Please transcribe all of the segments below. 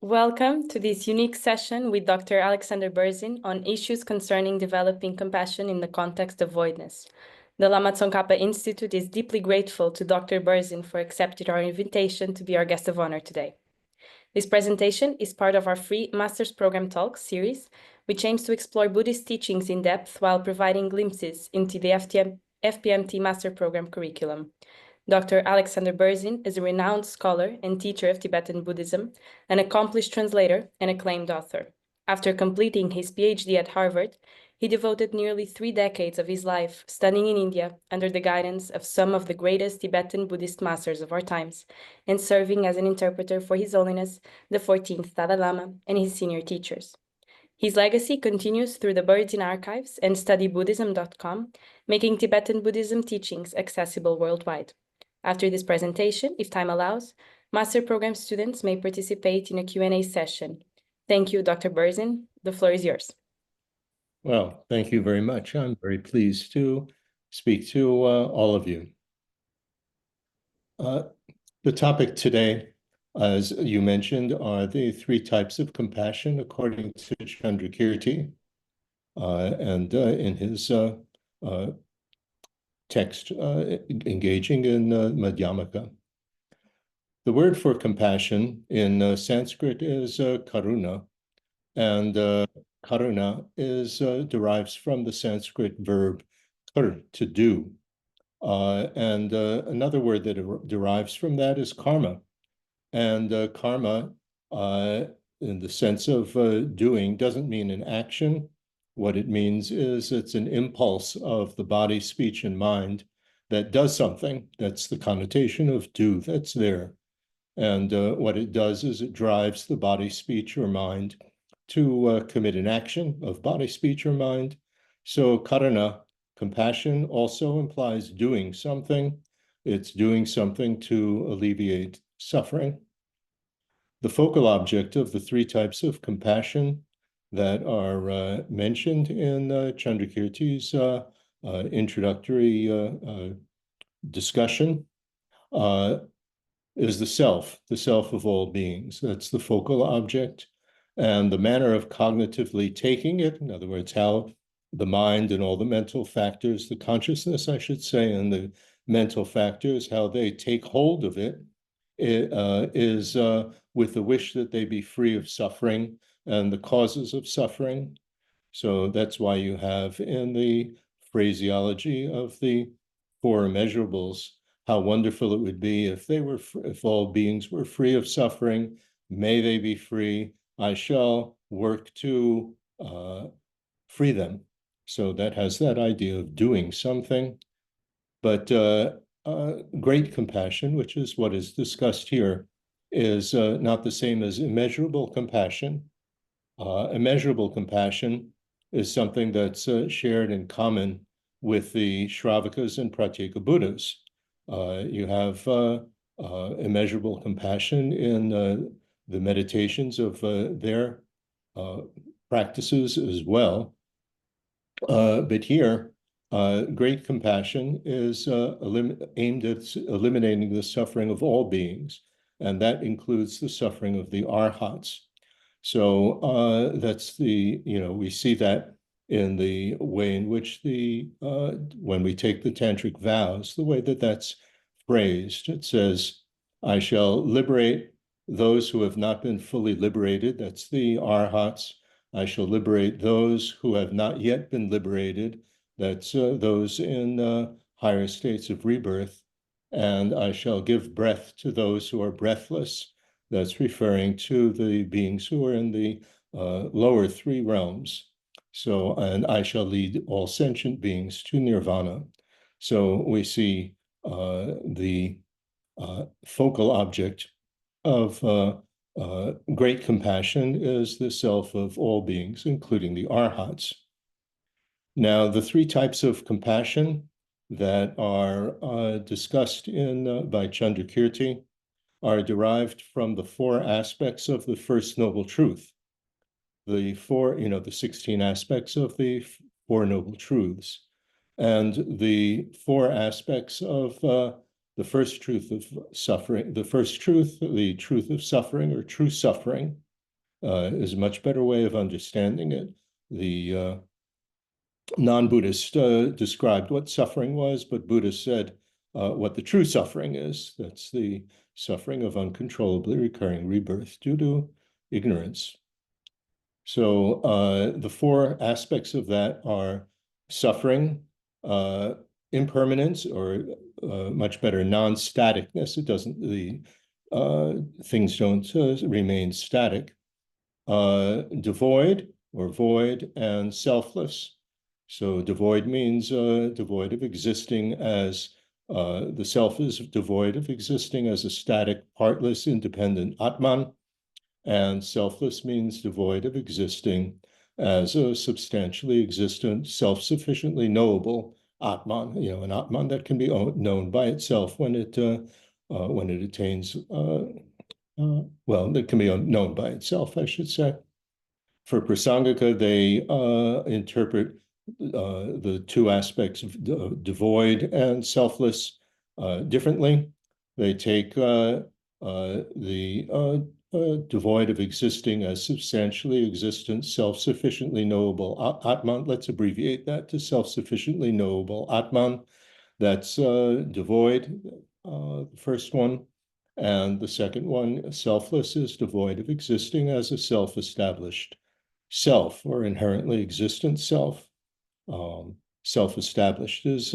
Welcome to this unique session with Dr. Alexander Berzin on issues concerning developing compassion in the context of voidness. The Lama Tsongkhapa Institute is deeply grateful to Dr. Berzin for accepting our invitation to be our guest of honor today. This presentation is part of our free Masters Program Talks series, which aims to explore Buddhist teachings in depth while providing glimpses into the FPMT Master Program curriculum. Dr. Alexander Berzin is a renowned scholar and teacher of Tibetan Buddhism, an accomplished translator and acclaimed author. After completing his PhD at Harvard, he devoted nearly 3 decades of his life studying in India under the guidance of some of the greatest Tibetan Buddhist masters of our times, and serving as an interpreter for His Holiness, the 14th Dalai Lama, and his senior teachers. His legacy continues through the Berzin archives and studybuddhism.com, making Tibetan Buddhism teachings accessible worldwide. After this presentation, if time allows, Master Program students may participate in a Q&A session. Thank you, Dr. Berzin. The floor is yours. Well, thank you very much. I'm very pleased to speak to all of you. The topic today, as you mentioned, are the 3 types of compassion according to Chandrakirti, and in his text engaging in Madhyamaka. The word for compassion in Sanskrit is karuna, and karuna derives from the Sanskrit verb kar, to do. And another word that derives from that is karma. And karma, in the sense of doing, doesn't mean an action. What it means is it's an impulse of the body, speech, and mind that does something. That's the connotation of do that's there. And what it does is it drives the body, speech, or mind to commit an action of body, speech, or mind. So karuna, compassion, also implies doing something. It's doing something to alleviate suffering. The focal object of the 3 types of compassion that are mentioned in Chandrakirti's introductory discussion is the self of all beings. That's the focal object. And the manner of cognitively taking it, in other words, how the mind and all the mental factors, the consciousness, I should say, and the mental factors, how they take hold of it, is with the wish that they be free of suffering and the causes of suffering. So that's why you have in the phraseology of the 4 immeasurables, how wonderful it would be if all beings were free of suffering. May they be free. I shall work to free them. So that has that idea of doing something. But great compassion, which is what is discussed here, is not the same as immeasurable compassion. Immeasurable compassion is something that's shared in common with the Shravakas and Pratyeka Buddhas. You have immeasurable compassion in the meditations of their practices as well. But here, great compassion is aimed at eliminating the suffering of all beings, and that includes the suffering of the arhats. So that's we see that in the way in which when we take the tantric vows, the way that that's phrased, it says, I shall liberate those who have not been fully liberated. That's the arhats. I shall liberate those who have not yet been liberated. That's those in higher states of rebirth. And I shall give breath to those who are breathless. That's referring to the beings who are in the lower 3 realms. So, and I shall lead all sentient beings to nirvana. So we see the focal object of great compassion is the self of all beings, including the arhats. Now, the 3 types of compassion that are discussed by Chandrakirti are derived from the 4 aspects of the First Noble Truth. The 16 aspects of the 4 Noble Truths. And the 4 aspects of the first truth of suffering, the truth of suffering or true suffering, is a much better way of understanding it. The non-Buddhist described what suffering was, but Buddha said what the true suffering is. That's the suffering of uncontrollably recurring rebirth due to ignorance. So the four aspects of that are suffering, impermanence, or much better, non-staticness. It doesn't, things don't remain static. Devoid or void, and selfless. So devoid means devoid of existing as, the self is devoid of existing as a static, partless, independent Atman. And selfless means devoid of existing as a substantially existent, self-sufficiently knowable Atman, an Atman that can be known by itself when it attains, that can be known by itself, I should say. For Prasangika, they interpret the two aspects of devoid and selfless differently. They take the devoid of existing as substantially existent, self-sufficiently knowable Atman. Let's abbreviate that to self-sufficiently knowable Atman. That's devoid, the first one. And the second one, selfless, is devoid of existing as a self-established self or inherently existent self. Self-established is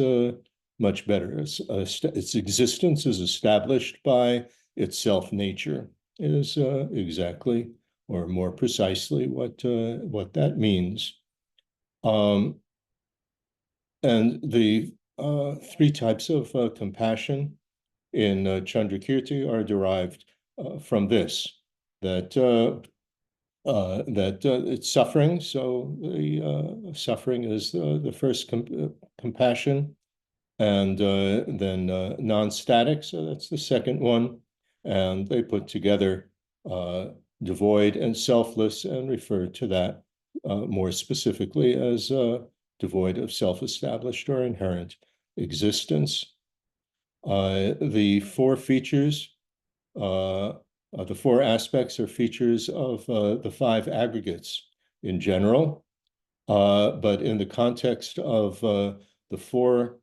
much better. Its existence is established by its self-nature. Is exactly or more precisely what that means. And the three types of compassion in Chandrakirti are derived from this, that it's suffering. So the suffering is the first compassion, and then non-static. So that's the second one. And they put together devoid and selfless and refer to that more specifically as devoid of self-established or inherent existence. The four features, the four aspects or features of the five aggregates in general, but in the context of the four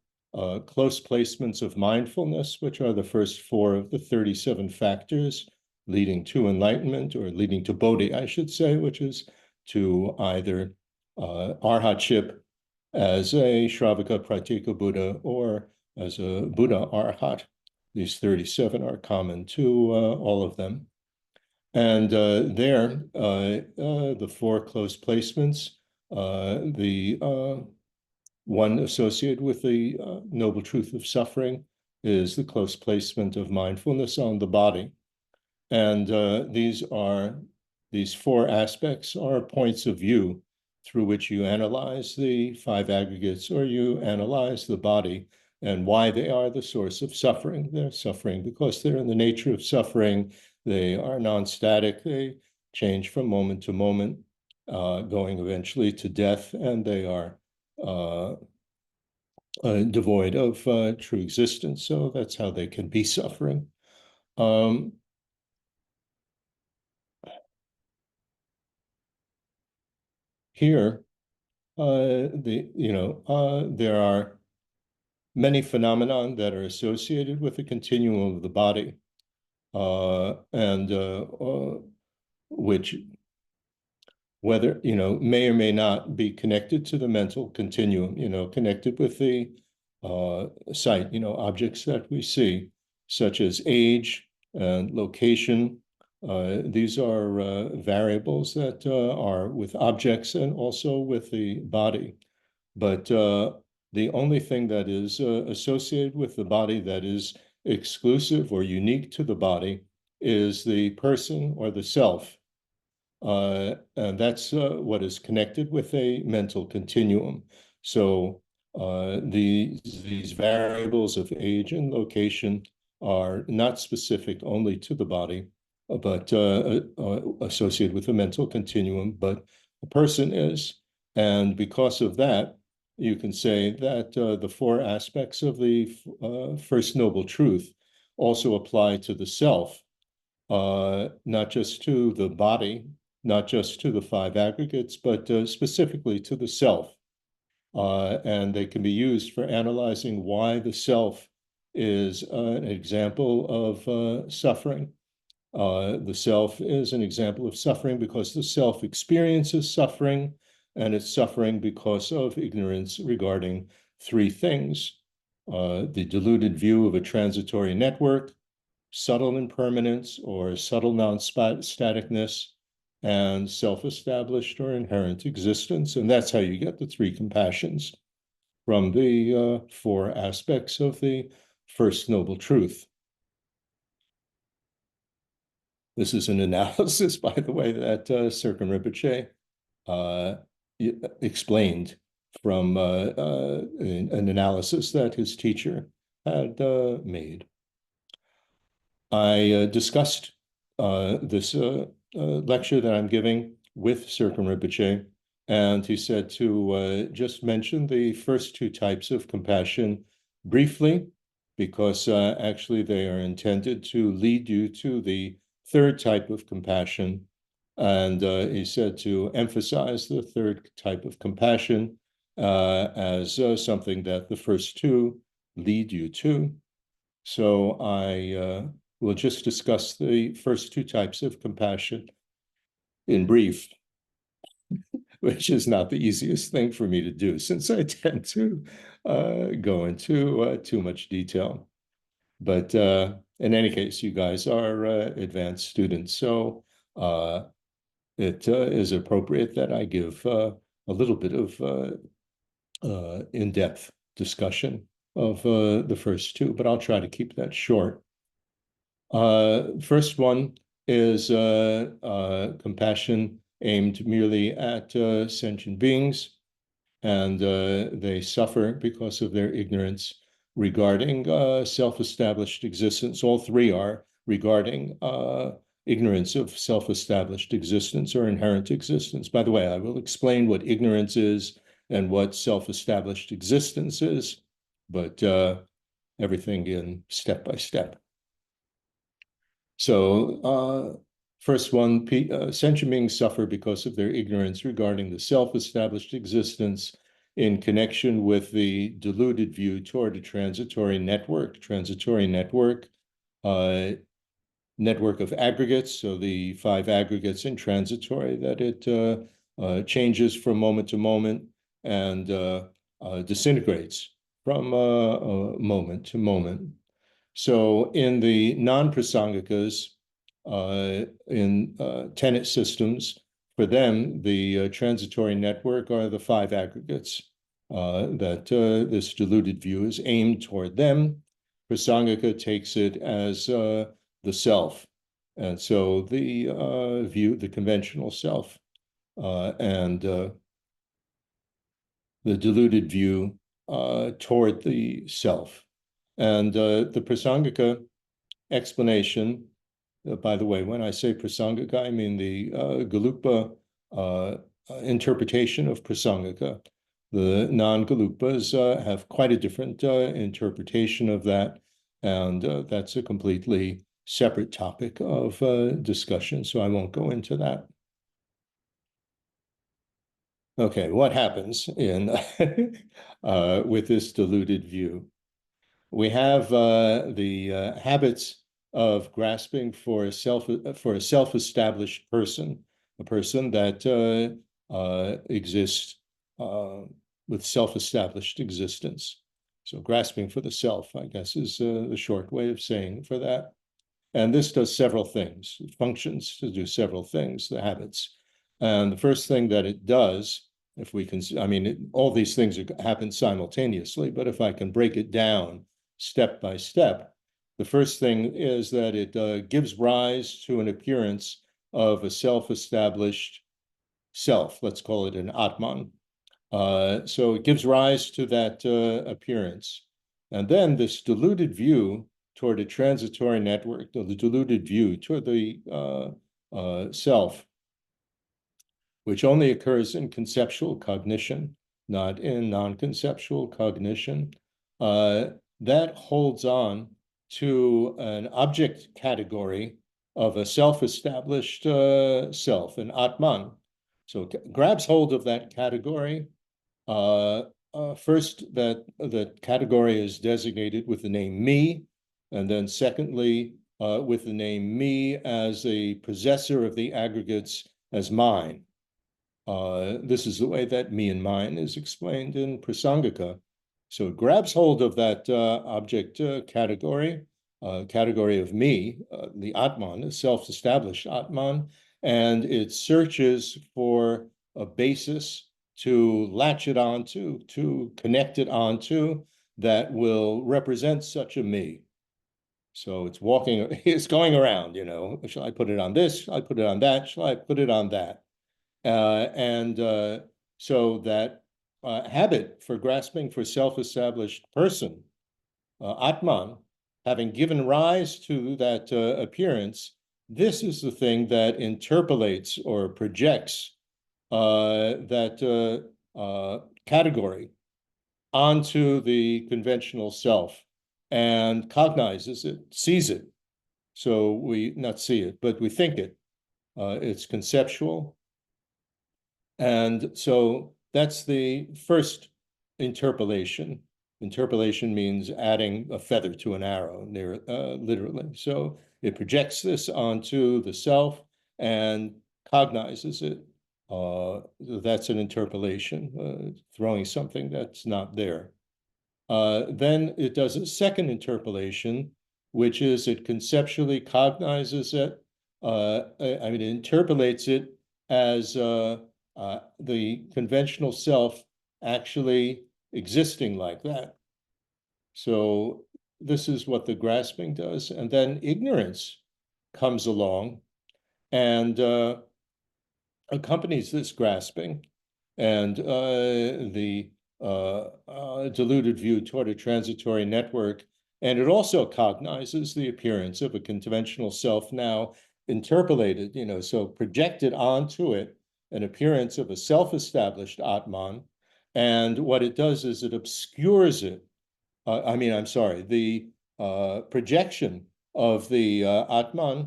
close placements of mindfulness, which are the first four of the 37 factors leading to enlightenment, or leading to Bodhi, I should say, which is to either arhatship as a Shravaka Pratyeka Buddha or as a Buddha Arhat. These 37 are common to all of them. And there, the four close placements, the one associated with the noble truth of suffering is the close placement of mindfulness on the body. And these four aspects are points of view through which you analyze the five aggregates, or you analyze the body and why they are the source of suffering. They're suffering because they're in the nature of suffering. They are non-static. They change from moment to moment, going eventually to death, and they are devoid of true existence. So that's how they can be suffering. Here, there are many phenomena that are associated with the continuum of the body, and which, whether, may or may not be connected to the mental continuum, connected with the sight, objects that we see, such as age and location. These are variables that are with objects and also with the body. But the only thing that is associated with the body that is exclusive or unique to the body is the person or the self. And that's what is connected with a mental continuum. So these variables of age and location are not specific only to the body, but associated with a mental continuum, but a person is. And because of that, you can say that the four aspects of the First Noble Truth also apply to the self, not just to the body, not just to the five aggregates, but specifically to the self. And they can be used for analyzing why the self is an example of suffering. The self is an example of suffering because the self experiences suffering, and it's suffering because of ignorance regarding three things: the deluded view of a transitory network, subtle impermanence or subtle non-staticness, and self-established or inherent existence. And that's how you get the three compassions from the four aspects of the First Noble Truth. This is an analysis, by the way, that Serkan Rinpoche explained from an analysis that his teacher had made. I discussed this lecture that I'm giving with Serkan Rinpoche, and he said to just mention the first two types of compassion briefly, because actually they are intended to lead you to the third type of compassion. And he said to emphasize the third type of compassion as something that the first two lead you to. So I will just discuss the first two types of compassion in brief, which is not the easiest thing for me to do since I tend to go into too much detail. But in any case, you guys are advanced students, so it is appropriate that I give a little bit of in-depth discussion of the first two, but I'll try to keep that short. First one is compassion aimed merely at sentient beings, and they suffer because of their ignorance regarding self-established existence. All three are regarding ignorance of self-established existence or inherent existence. By the way, I will explain what ignorance is and what self-established existence is, but everything in step by step. So first one, sentient beings suffer because of their ignorance regarding the self-established existence in connection with the deluded view toward a transitory network. Transitory network, network of aggregates, so the five aggregates in transitory, that it changes from moment to moment and disintegrates from moment to moment. So in the non-prasangikas, in tenet systems, for them, the transitory network are the five aggregates that this deluded view is aimed toward them. Prasangika takes it as the self. And so the view, the conventional self, and the deluded view toward the self. And the Prasangika explanation, by the way, when I say Prasangika, I mean the Gelugpa interpretation of Prasangika. The non-Gelugpas have quite a different interpretation of that, and that's a completely separate topic of discussion, so I won't go into that. Okay, what happens in with this deluded view? We have the habits of grasping for a self-established person, a person that exists with self-established existence. So grasping for the self, I guess, is the short way of saying for that. And this does several things. It functions to do several things, the habits. And the first thing that it does, if we can, I mean, all these things happen simultaneously, but if I can break it down step by step, the first thing is that it gives rise to an appearance of a self-established self. Let's call it an Atman. So it gives rise to that appearance. And then this deluded view toward a transitory network, the deluded view toward the self, which only occurs in conceptual cognition, not in non-conceptual cognition, that holds on to an object category of a self-established self, an Atman. So it grabs hold of that category. First, that category is designated with the name me, and then secondly, with the name me as a possessor of the aggregates as mine. This is the way that me and mine is explained in Prasangika. So it grabs hold of that object category of me, the Atman, the self-established Atman, and it searches for a basis to latch it onto, to connect it onto, that will represent such a me. So it's it's going around, shall I put it on this? Shall I put it on that? Shall I put it on that? So that habit for grasping for self-established person, Atman, having given rise to that appearance, this is the thing that interpolates or projects that category onto the conventional self and cognizes it, sees it. So we not see it, but we think it. It's conceptual. And so that's the first interpolation. Interpolation means adding a feather to an arrow, literally. So it projects this onto the self and cognizes it. That's an interpolation, throwing something that's not there. Then it does a second interpolation, which is it conceptually cognizes it. It interpolates it as the conventional self actually existing like that. So this is what the grasping does. And then ignorance comes along and accompanies this grasping. And the deluded view toward a transitory network. And it also cognizes the appearance of a conventional self now interpolated, so projected onto it an appearance of a self-established Atman. And what it does is it obscures it. The projection of the Atman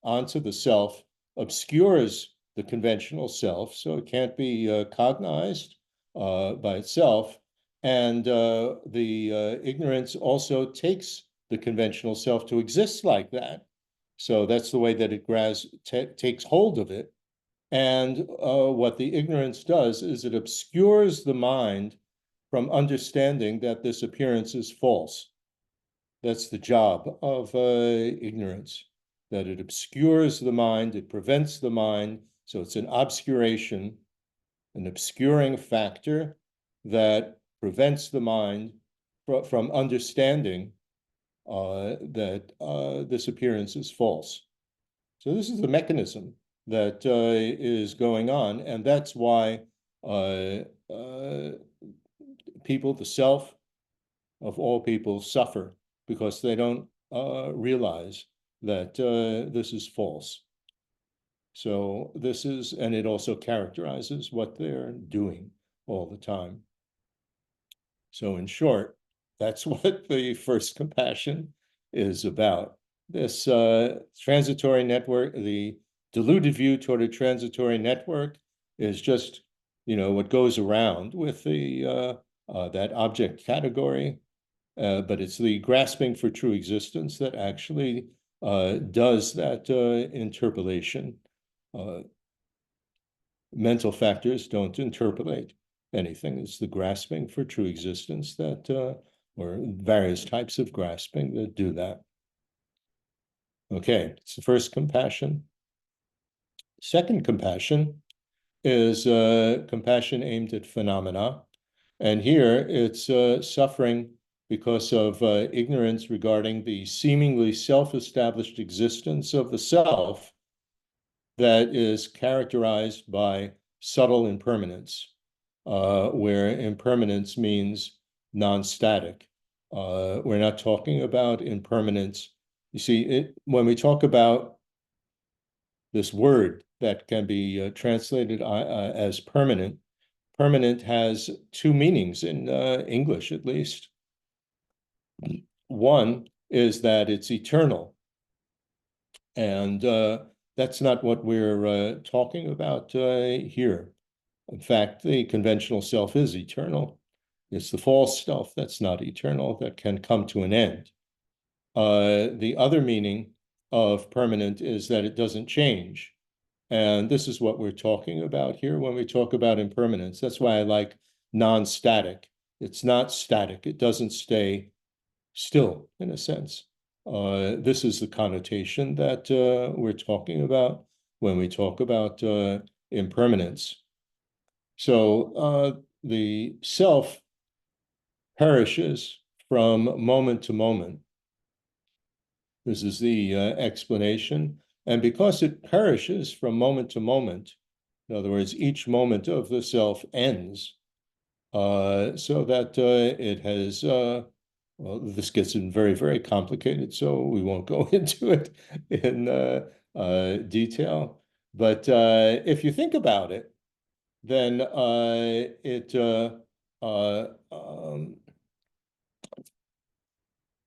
onto the self obscures the conventional self, so it can't be cognized by itself. And the ignorance also takes the conventional self to exist like that. So that's the way that it takes hold of it. And what the ignorance does is it obscures the mind from understanding that this appearance is false. That's the job of ignorance, that it obscures the mind, it prevents the mind. So it's an obscuration, an obscuring factor that prevents the mind from understanding that this appearance is false. So this is the mechanism that is going on, and that's why people, the self of all people, suffer, because they don't realize that this is false. So this is, and it also characterizes what they're doing all the time. So in short, that's what the first compassion is about. This transitory network, the deluded view toward a transitory network, is just, what goes around with the that object category, but it's the grasping for true existence that actually does that interpolation. Mental factors don't interpolate anything. It's the grasping for true existence that, or various types of grasping that do that. Okay, it's the first compassion. Second compassion is compassion aimed at phenomena. And here it's suffering because of ignorance regarding the seemingly self-established existence of the self that is characterized by subtle impermanence, where impermanence means non-static. We're not talking about impermanence. You see, when we talk about this word that can be translated as permanent, permanent has two meanings in English, at least. One is that it's eternal. And that's not what we're talking about here. In fact, the conventional self is eternal. It's the false self that's not eternal, that can come to an end. The other meaning of permanent is that it doesn't change. And this is what we're talking about here when we talk about impermanence. That's why I like non-static. It's not static. It doesn't stay still, in a sense. This is the connotation that we're talking about when we talk about impermanence. So the self perishes from moment to moment. This is the explanation. And because it perishes from moment to moment, in other words, each moment of the self ends, so that it has, well, this gets very, very complicated, so we won't go into it in detail. But if you think about it, then it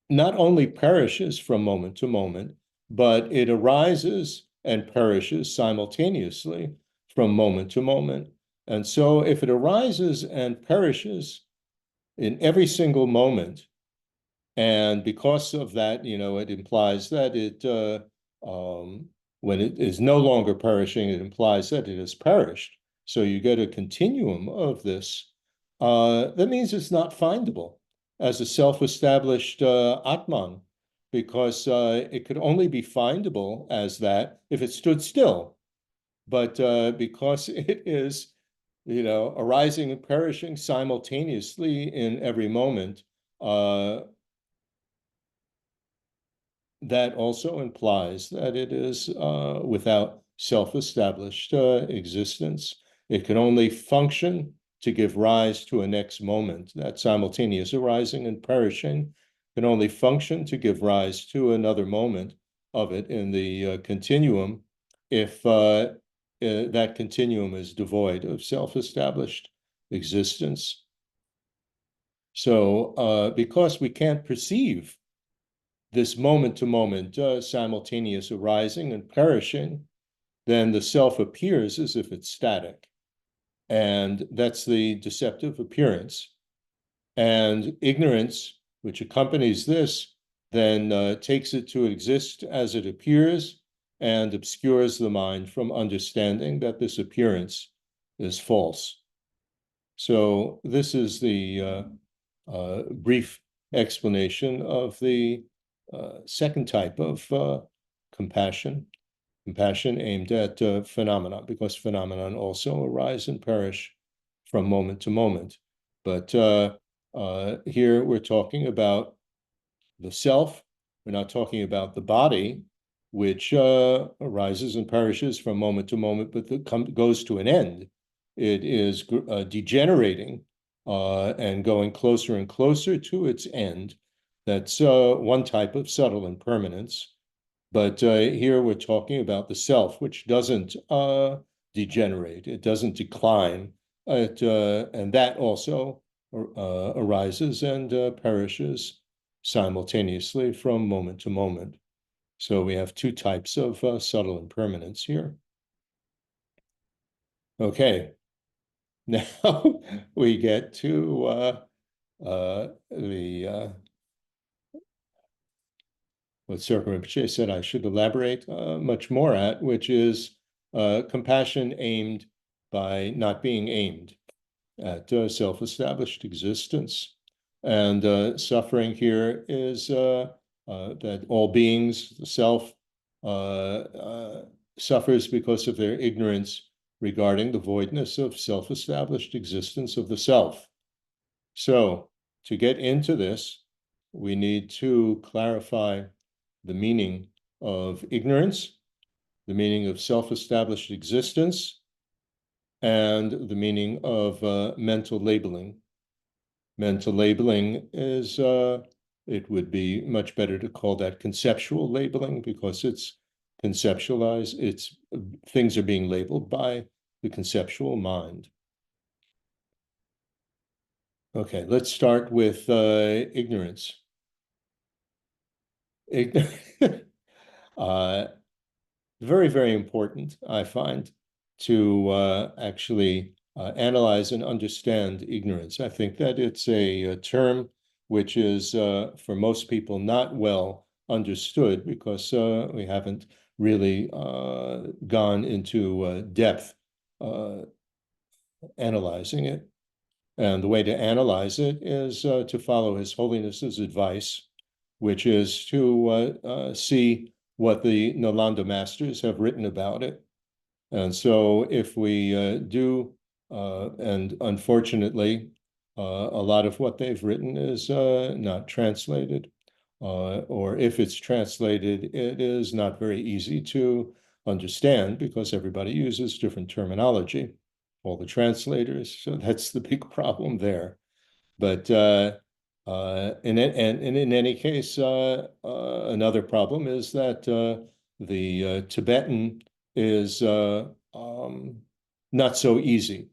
not only perishes from moment to moment, but it arises and perishes simultaneously from moment to moment. And so if it arises and perishes in every single moment, and because of that, it implies that when it is no longer perishing, it implies that it has perished. So you get a continuum of this. That means it's not findable as a self-established Atman, because it could only be findable as that if it stood still. But because it is, arising and perishing simultaneously in every moment, that also implies that it is without self-established existence. It can only function to give rise to a next moment. That simultaneous arising and perishing can only function to give rise to another moment of it in the continuum if that continuum is devoid of self-established existence. So because we can't perceive this moment-to-moment simultaneous arising and perishing, then the self appears as if it's static. And that's the deceptive appearance. And ignorance, which accompanies this, then takes it to exist as it appears and obscures the mind from understanding that this appearance is false. So this is the brief explanation of the second type of compassion aimed at phenomena, because phenomenon also arise and perish from moment to moment. But here we're talking about the self. We're not talking about the body, which arises and perishes from moment to moment, but goes to an end. It is degenerating and going closer and closer to its end. That's one type of subtle impermanence. But here we're talking about the self, which doesn't degenerate, it doesn't decline, and that also arises and perishes simultaneously from moment to moment. So we have two types of subtle impermanence here. Okay, now we get to what Circa Rinpoche said I should elaborate much more at, which is compassion aimed by not being aimed at self-established existence. And suffering here is that all beings, the self, suffers because of their ignorance regarding the voidness of self-established existence of the self. So to get into this, we need to clarify the meaning of ignorance, the meaning of self-established existence, and the meaning of mental labeling. Mental labeling is, it would be much better to call that conceptual labeling, because it's conceptualized, things are being labeled by the conceptual mind. Okay, let's start with ignorance. very, very important, I find, to actually analyze and understand ignorance. I think that it's a term which is, for most people, not well understood because we haven't really gone into depth analyzing it. And the way to analyze it is to follow His Holiness's advice, which is to see what the Nalanda masters have written about it. And so if we do, and unfortunately, a lot of what they've written is not translated, or if it's translated, it is not very easy to understand because everybody uses different terminology, all the translators. So that's the big problem there. But in any case, another problem is that the Tibetan is not so easy.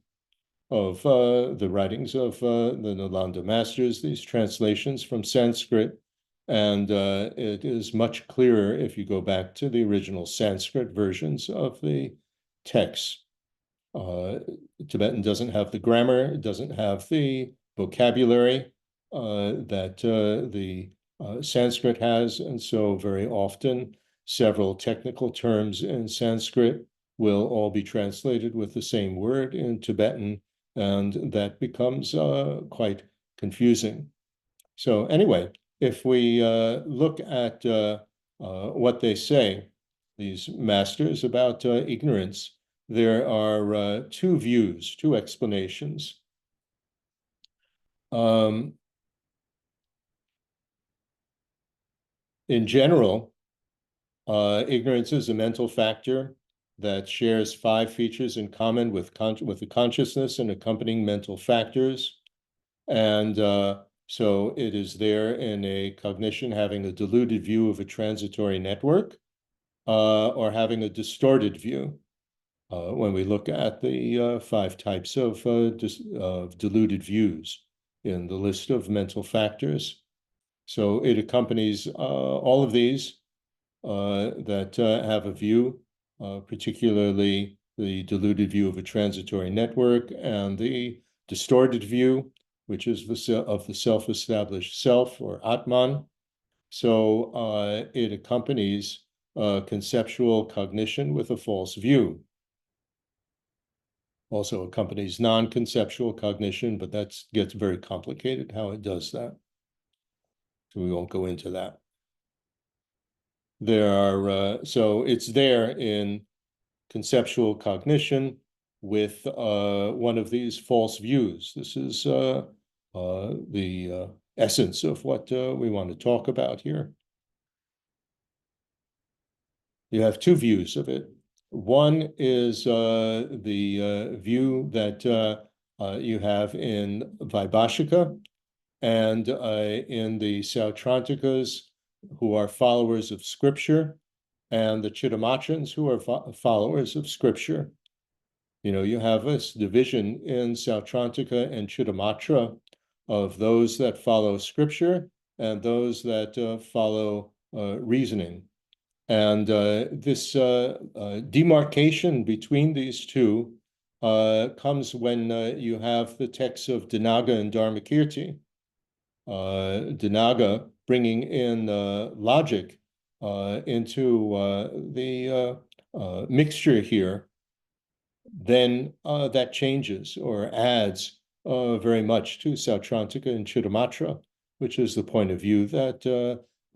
Of the writings of the Nalanda masters, these translations from Sanskrit, and it is much clearer if you go back to the original Sanskrit versions of the texts. Tibetan doesn't have the grammar, it doesn't have the vocabulary that the Sanskrit has, and so very often several technical terms in Sanskrit will all be translated with the same word in Tibetan, and that becomes quite confusing. So anyway, if we look at what they say, these masters, about ignorance, there are two views, two explanations. In general, ignorance is a mental factor that shares 5 features in common with the consciousness and accompanying mental factors. And so it is there in a cognition having a diluted view of a transitory network or having a distorted view. When we look at the 5 types of diluted views in the list of mental factors. So it accompanies all of these that have a view, particularly the diluted view of a transitory network and the distorted view, which is of the self-established self or Atman. So it accompanies conceptual cognition with a false view. Also accompanies non-conceptual cognition, but that gets very complicated how it does that. So we won't go into that. There are, so it's there in conceptual cognition with one of these false views. This is the essence of what we want to talk about here. You have 2 views of it. One is the view that you have in Vaibhashika and in the Sautrantikas, who are followers of scripture, and the Chittamachans, who are followers of scripture. You know, you have this division in Sautrantika and Chittamatra of those that follow scripture and those that follow reasoning. And this demarcation between these two comes when you have the texts of Dinaga and Dharmakirti. Dinaga bringing in logic into the mixture here, then that changes or adds very much to Sautrantika and Chittamatra, which is the point of view that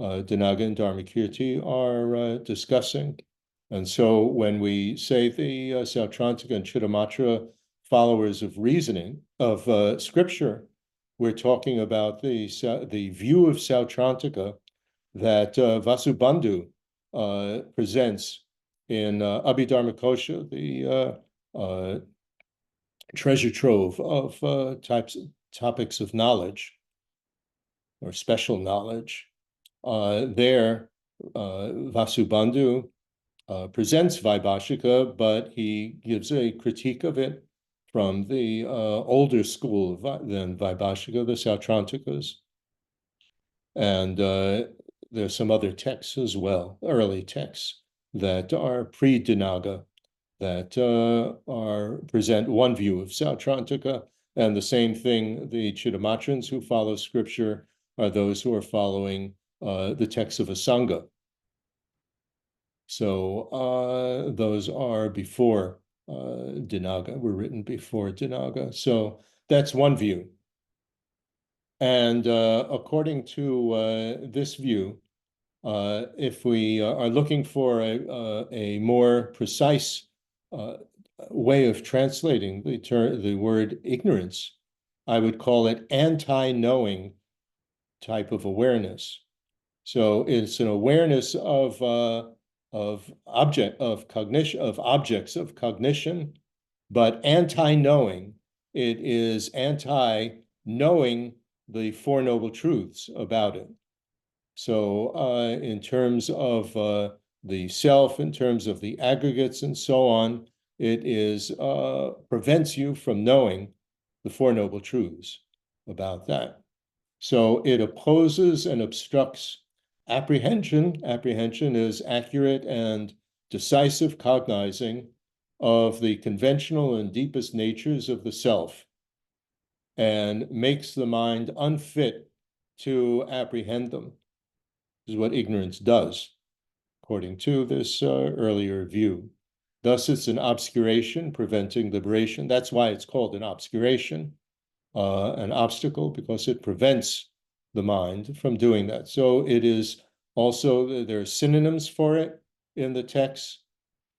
Dinaga and Dharmakirti are discussing. And so when we say the Sautrantika and Chittamatra followers of reasoning, of scripture, we're talking about the view of Sautrantika that Vasubandhu presents in Abhidharmakosha, the treasure trove of topics of knowledge or special knowledge. There, Vasubandhu presents Vaibhashika, but he gives a critique of it from the older school than Vaibhashika, the Sautrantikas. And there's some other texts as well, early texts, that are pre-Dinaga, that present one view of Sautrantika, and the same thing, the Chittamatrans who follow scripture are those who are following the texts of Asanga. So those are before Dinaga, were written before Dinaga. So that's one view. And according to this view, if we are looking for a more precise way of translating the word ignorance, I would call it anti-knowing type of awareness. So it's an awareness of objects of cognition, but anti-knowing. It is anti-knowing the Four Noble Truths about it. So in terms of the self, in terms of the aggregates and so on, it is prevents you from knowing the Four Noble Truths about that. So it opposes and obstructs apprehension. Apprehension is accurate and decisive cognizing of the conventional and deepest natures of the self, and makes the mind unfit to apprehend them. This is what ignorance does, according to this earlier view. Thus, it's an obscuration preventing liberation. That's why it's called an obscuration, an obstacle, because it prevents the mind from doing that. So it is also, there are synonyms for it in the text.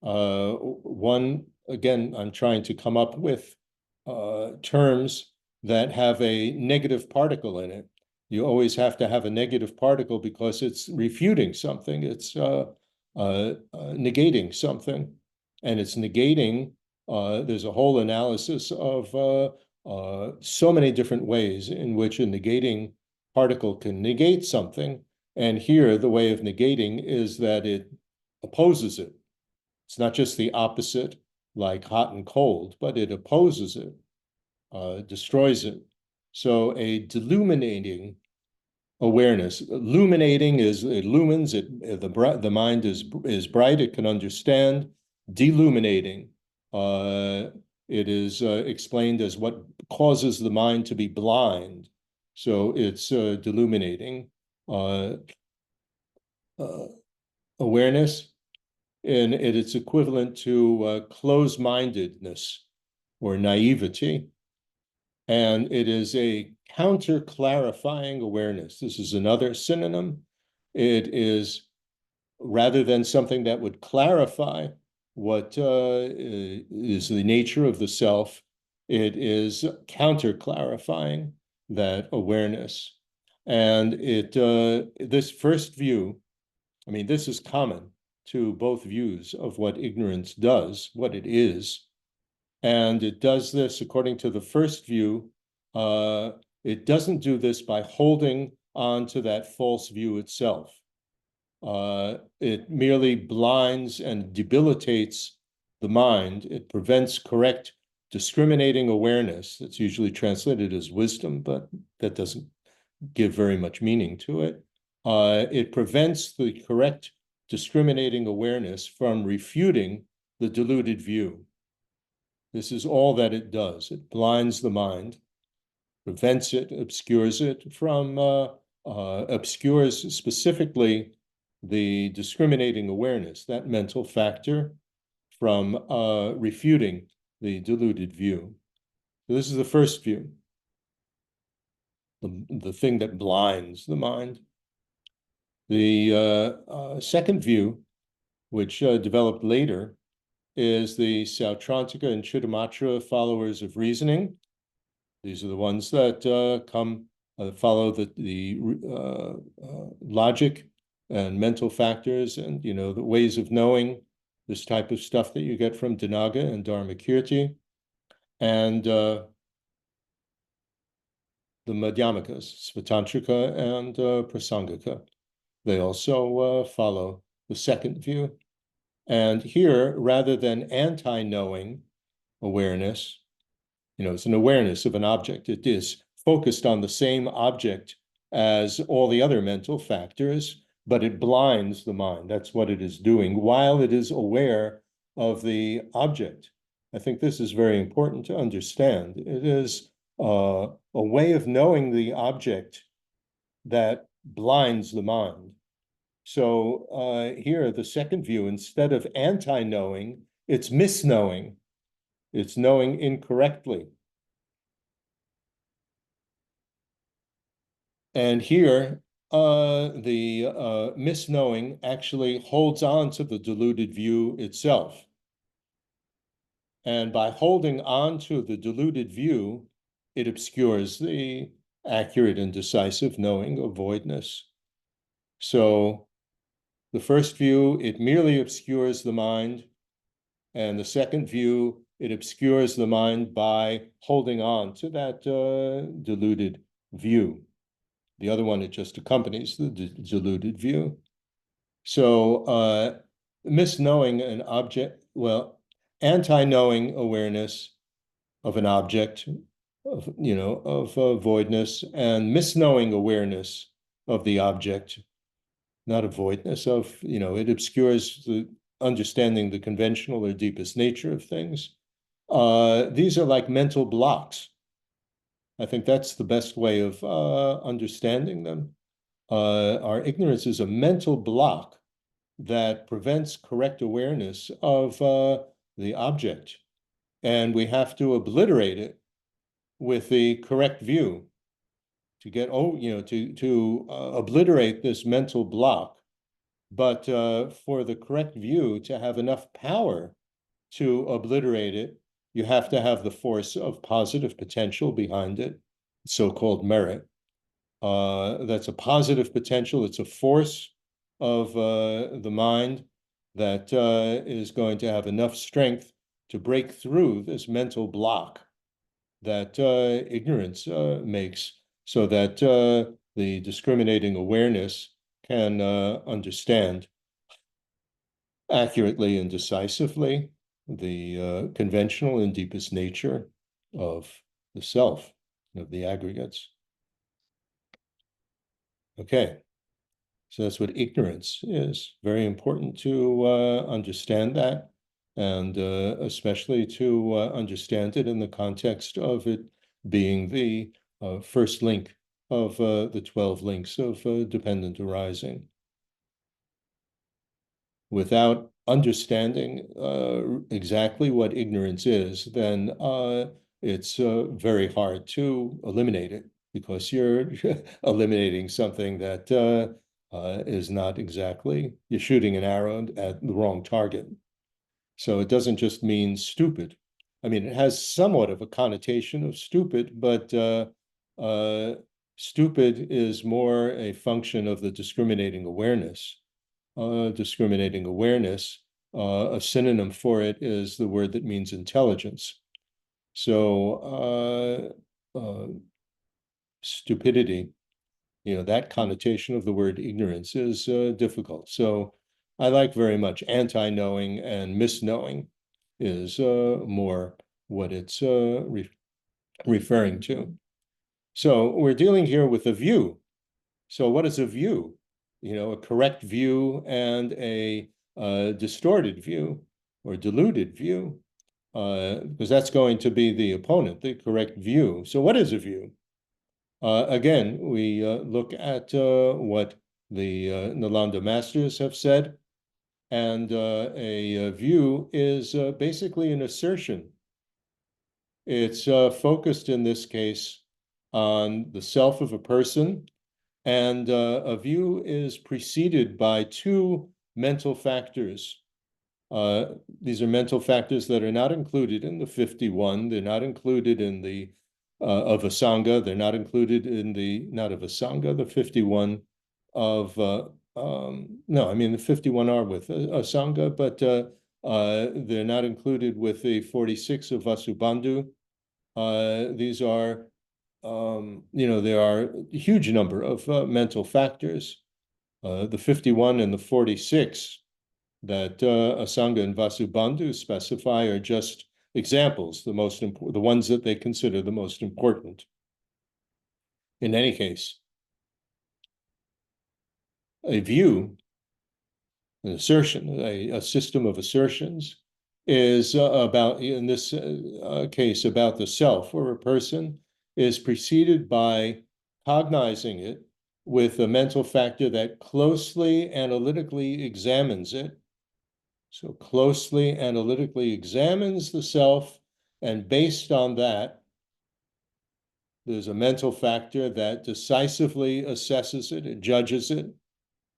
One, again, I'm trying to come up with terms that have a negative particle in it. You always have to have a negative particle because it's refuting something. It's negating something. And it's negating, there's a whole analysis of so many different ways in which a negating particle can negate something. And here, the way of negating is that it opposes it. It's not just the opposite, like hot and cold, but it opposes it, destroys it. So a deluminating awareness. Illuminating is, it illumines, the mind is bright, it can understand. Deluminating, it is explained as what causes the mind to be blind. So it's deluminating. Awareness, and it's equivalent to closed-mindedness or naivety. And it is a counter-clarifying awareness. This is another synonym. It is, rather than something that would clarify what is the nature of the self, it is counter-clarifying that awareness. And this first view, I mean, this is common to both views of what ignorance does, what it is. And it does this, according to the first view, it doesn't do this by holding on to that false view itself. It merely blinds and debilitates the mind. It prevents correct discriminating awareness. That's usually translated as wisdom, but that doesn't give very much meaning to it. It prevents the correct discriminating awareness from refuting the deluded view. This is all that it does. It blinds the mind, prevents it, obscures it from, obscures specifically the discriminating awareness, that mental factor, from refuting the deluded view. So this is the first view, the thing that blinds the mind. The second view, which developed later, is the Sautrantika and Chittamatra followers of reasoning. These are the ones that follow the logic and mental factors and, you know, the ways of knowing, this type of stuff that you get from Dinaga and Dharmakirti. And the Madhyamikas, Svatantrika and Prasangika. They also follow the second view. And here, rather than anti-knowing awareness, you know, it's an awareness of an object. It is focused on the same object as all the other mental factors, but it blinds the mind. That's what it is doing while it is aware of the object. I think this is very important to understand. It is a way of knowing the object that blinds the mind. So here, the second view, instead of anti-knowing, it's misknowing. It's knowing incorrectly. And here, the misknowing actually holds on to the deluded view itself. And by holding on to the deluded view, it obscures the accurate and decisive knowing of voidness. So the first view, it merely obscures the mind. And the second view, it obscures the mind by holding on to that deluded view. The other one, it just accompanies the deluded view. So misknowing an object, well, anti-knowing awareness of an object, of voidness, and misknowing awareness of the object, not of voidness, it obscures the understanding the conventional or deepest nature of things. These are like mental blocks. I think that's the best way of understanding them. Our ignorance is a mental block that prevents correct awareness of the object. And we have to obliterate it with the correct view to get, to obliterate this mental block. But for the correct view to have enough power to obliterate it, you have to have the force of positive potential behind it, so-called merit. That's a positive potential. It's a force of the mind that is going to have enough strength to break through this mental block that ignorance makes, so that the discriminating awareness can understand accurately and decisively the conventional and deepest nature of the self, of the aggregates. Okay, so that's what ignorance is. Very important to understand that, and especially to understand it in the context of it being the first link of the 12 links of dependent arising. Without understanding exactly what ignorance is, then it's very hard to eliminate it, because you're eliminating something that is not exactly, you're shooting an arrow at the wrong target. So it doesn't just mean stupid. I mean, it has somewhat of a connotation of stupid, but stupid is more a function of the discriminating awareness. Discriminating awareness, a synonym for it is the word that means intelligence. So stupidity, that connotation of the word ignorance is difficult. So I like very much anti-knowing, and misknowing is more what it's referring to. So we're dealing here with a view. So what is a view? A correct view and a distorted view or deluded view, because that's going to be the opponent, the correct view. So what is a view? Again, we look at what the Nalanda masters have said, and a view is basically an assertion. It's focused in this case on the self of a person, and a view is preceded by two mental factors. These are mental factors that are not included in the 51. They're not included in the of Asanga. They're not included in the, not of Asanga, the 51 of, no, I mean, the 51 are with Asanga, but they're not included with the 46 of Vasubandhu. These are, there are a huge number of mental factors. The 51 and the 46 that Asanga and Vasubandhu specify are just examples, the ones that they consider the most important. In any case, a view, an assertion, a system of assertions is about, in this case, about the self, or a person is preceded by cognizing it with a mental factor that closely analytically examines it. So closely analytically examines the self, and based on that, there's a mental factor that decisively assesses it, it judges it,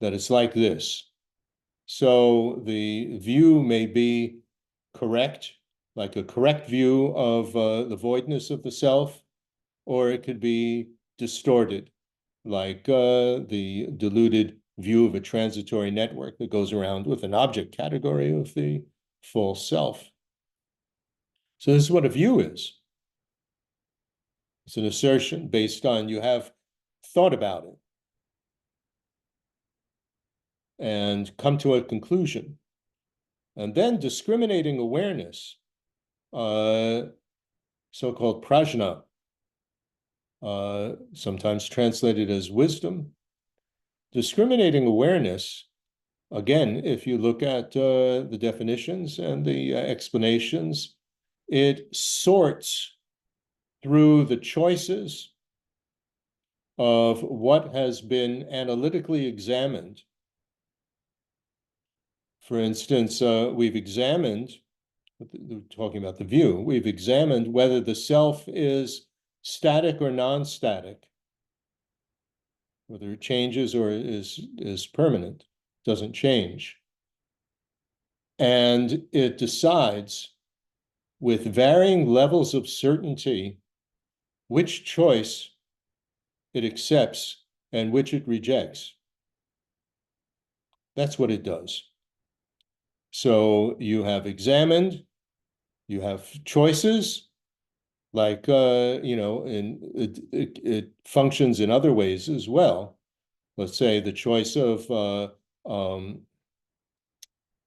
that it's like this. So the view may be correct, like a correct view of the voidness of the self, or it could be distorted, like the diluted view of a transitory network that goes around with an object category of the full self. So this is what a view is. It's an assertion based on you have thought about it and come to a conclusion. And then discriminating awareness, so-called prajna, sometimes translated as wisdom. Discriminating awareness, again, if you look at the definitions and the explanations, it sorts through the choices of what has been analytically examined. For instance, we've examined, talking about the view, we've examined whether the self is static or non-static, whether it changes or is permanent, doesn't change. And it decides with varying levels of certainty which choice it accepts and which it rejects. That's what it does. So you have examined, you have choices, like, it functions in other ways as well. Let's say the choice of,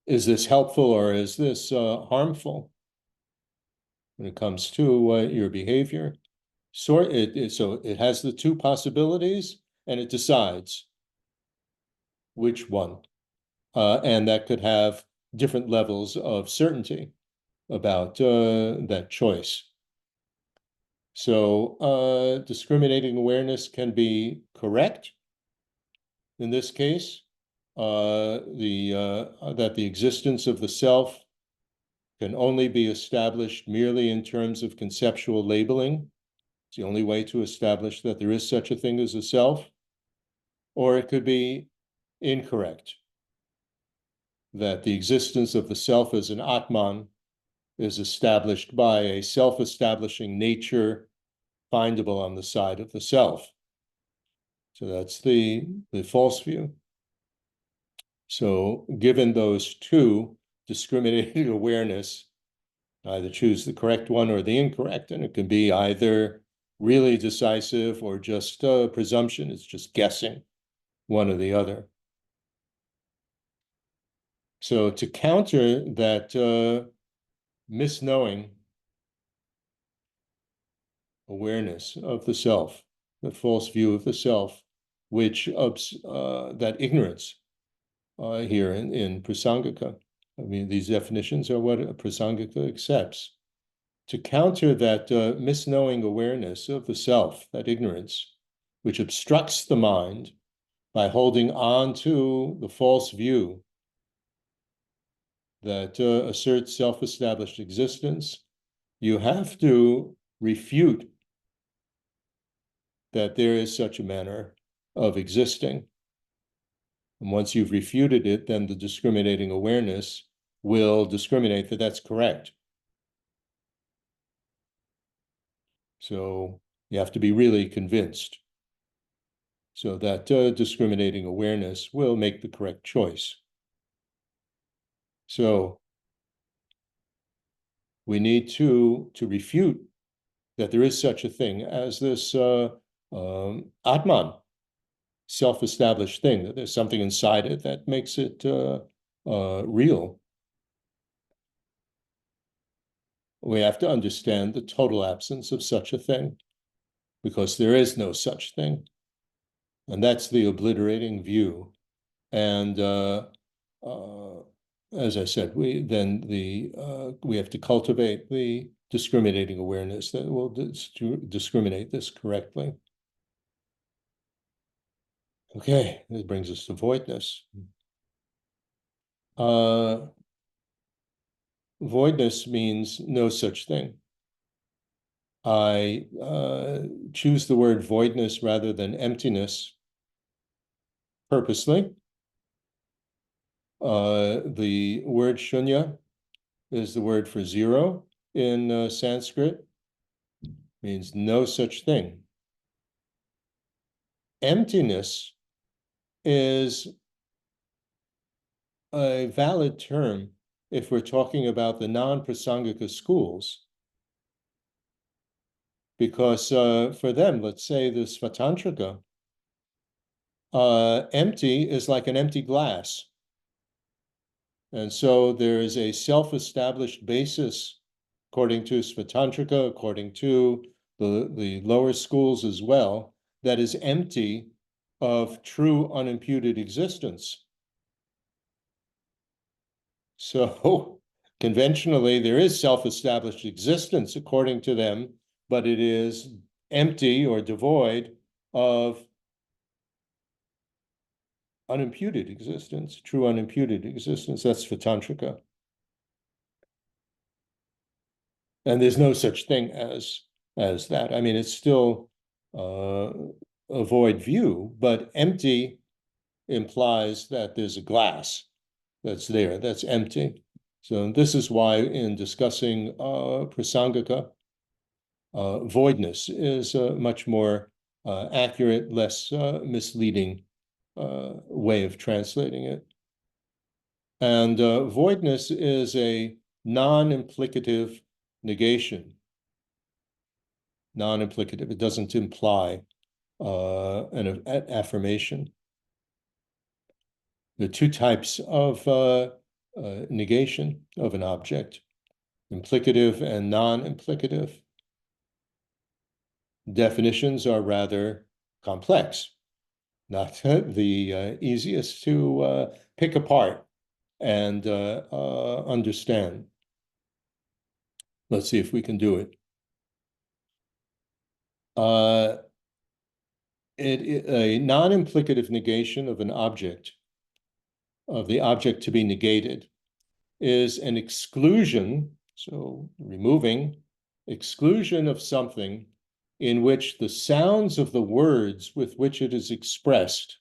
is this helpful or is this harmful when it comes to your behavior? So it has the two possibilities and it decides which one. And that could have different levels of certainty about that choice. So discriminating awareness can be correct in this case, that the existence of the self can only be established merely in terms of conceptual labeling. It's the only way to establish that there is such a thing as a self. Or it could be incorrect, that the existence of the self as an Atman is established by a self-establishing nature findable on the side of the self. So that's the false view. So given those two, discriminating awareness, either choose the correct one or the incorrect, and it can be either really decisive or just presumption. It's just guessing one or the other. So to counter that misknowing awareness of the self, the false view of the self, which that ignorance here in Prasangika. I mean, these definitions are what Prasangika accepts. To counter that misknowing awareness of the self, that ignorance, which obstructs the mind by holding on to the false view that asserts self-established existence, you have to refute that there is such a manner of existing. And once you've refuted it, then the discriminating awareness will discriminate that that's correct. So you have to be really convinced. So that discriminating awareness will make the correct choice. So we need to refute that there is such a thing as this Atman, self-established thing, that there's something inside it that makes it real. We have to understand the total absence of such a thing, because there is no such thing. And that's the obliterating view And as I said, we have to cultivate the discriminating awareness that will discriminate this correctly. Okay, this brings us to voidness. Voidness means no such thing. I choose the word voidness rather than emptiness purposely. The word shunya is the word for zero in Sanskrit, means no such thing. Emptiness is a valid term if we're talking about the non-prasangika schools, because for them, let's say the Svatantrika, empty is like an empty glass. And so there is a self-established basis, according to Svatantrika, according to the lower schools as well, that is empty of true unimputed existence. So conventionally, there is self-established existence according to them, but it is empty or devoid of unimputed existence, true unimputed existence. That's Svatantrika. And there's no such thing as that. I mean, it's still a void view, but empty implies that there's a glass that's there, that's empty. So this is why in discussing prasangika, voidness is a much more accurate, less misleading way of translating it. And voidness is a non-implicative negation. Non-implicative. It doesn't imply an affirmation. There are two types of negation of an object, implicative and non-implicative. Definitions are rather complex, not the easiest to pick apart and understand. Let's see if we can do it. A non-implicative negation of an object, of the object to be negated, is an exclusion, so removing, exclusion of something in which the sounds of the words with which it is expressed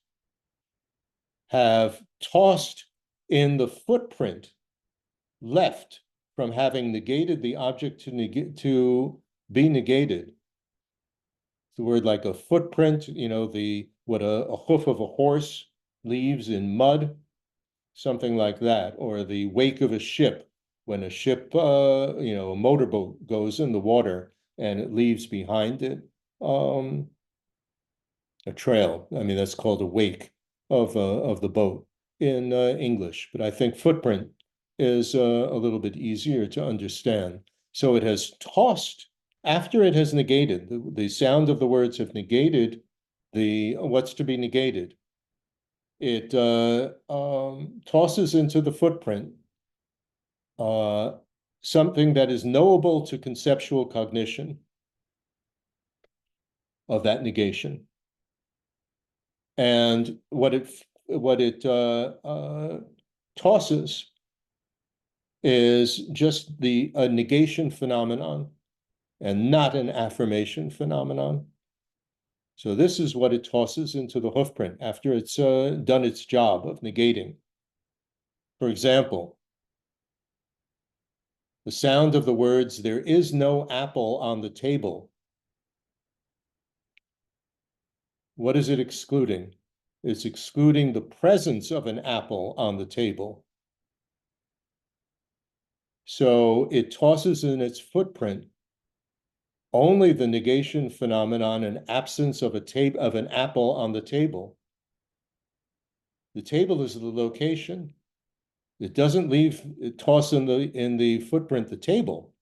have tossed in the footprint left from having negated the object to be negated. The word like a footprint, you know, what a hoof of a horse leaves in mud, something like that, or the wake of a ship, when a ship, you know, a motorboat goes in the water and it leaves behind it a trail. I mean, that's called a wake of the boat in English, but I think footprint is a little bit easier to understand. So it has tossed, after it has negated, the sound of the words have negated what's to be negated. It tosses into the footprint something that is knowable to conceptual cognition of that negation. And what it tosses is just a negation phenomenon and not an affirmation phenomenon. So this is what it tosses into the hoofprint after it's done its job of negating. For example, the sound of the words, "There is no apple on the table." What is it excluding? It's excluding the presence of an apple on the table. So it tosses in its footprint only the negation phenomenon and absence of an apple on the table. The table is the location. It doesn't toss in the footprint the table,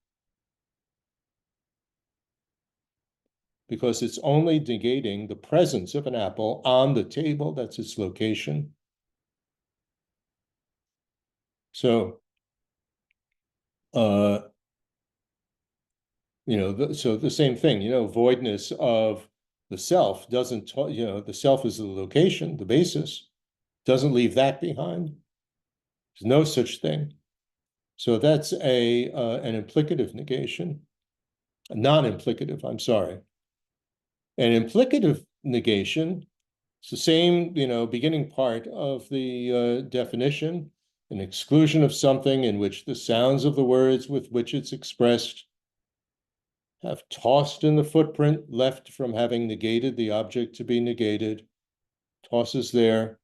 because it's only negating the presence of an apple on the table. That's its location. So, so the same thing, voidness of the self doesn't, the self is the location, the basis, doesn't leave that behind. There's no such thing. So that's an implicative negation, a non-implicative, I'm sorry. An implicative negation, it's the same, beginning part of the definition, an exclusion of something in which the sounds of the words with which it's expressed have tossed in the footprint left from having negated the object to be negated, tosses there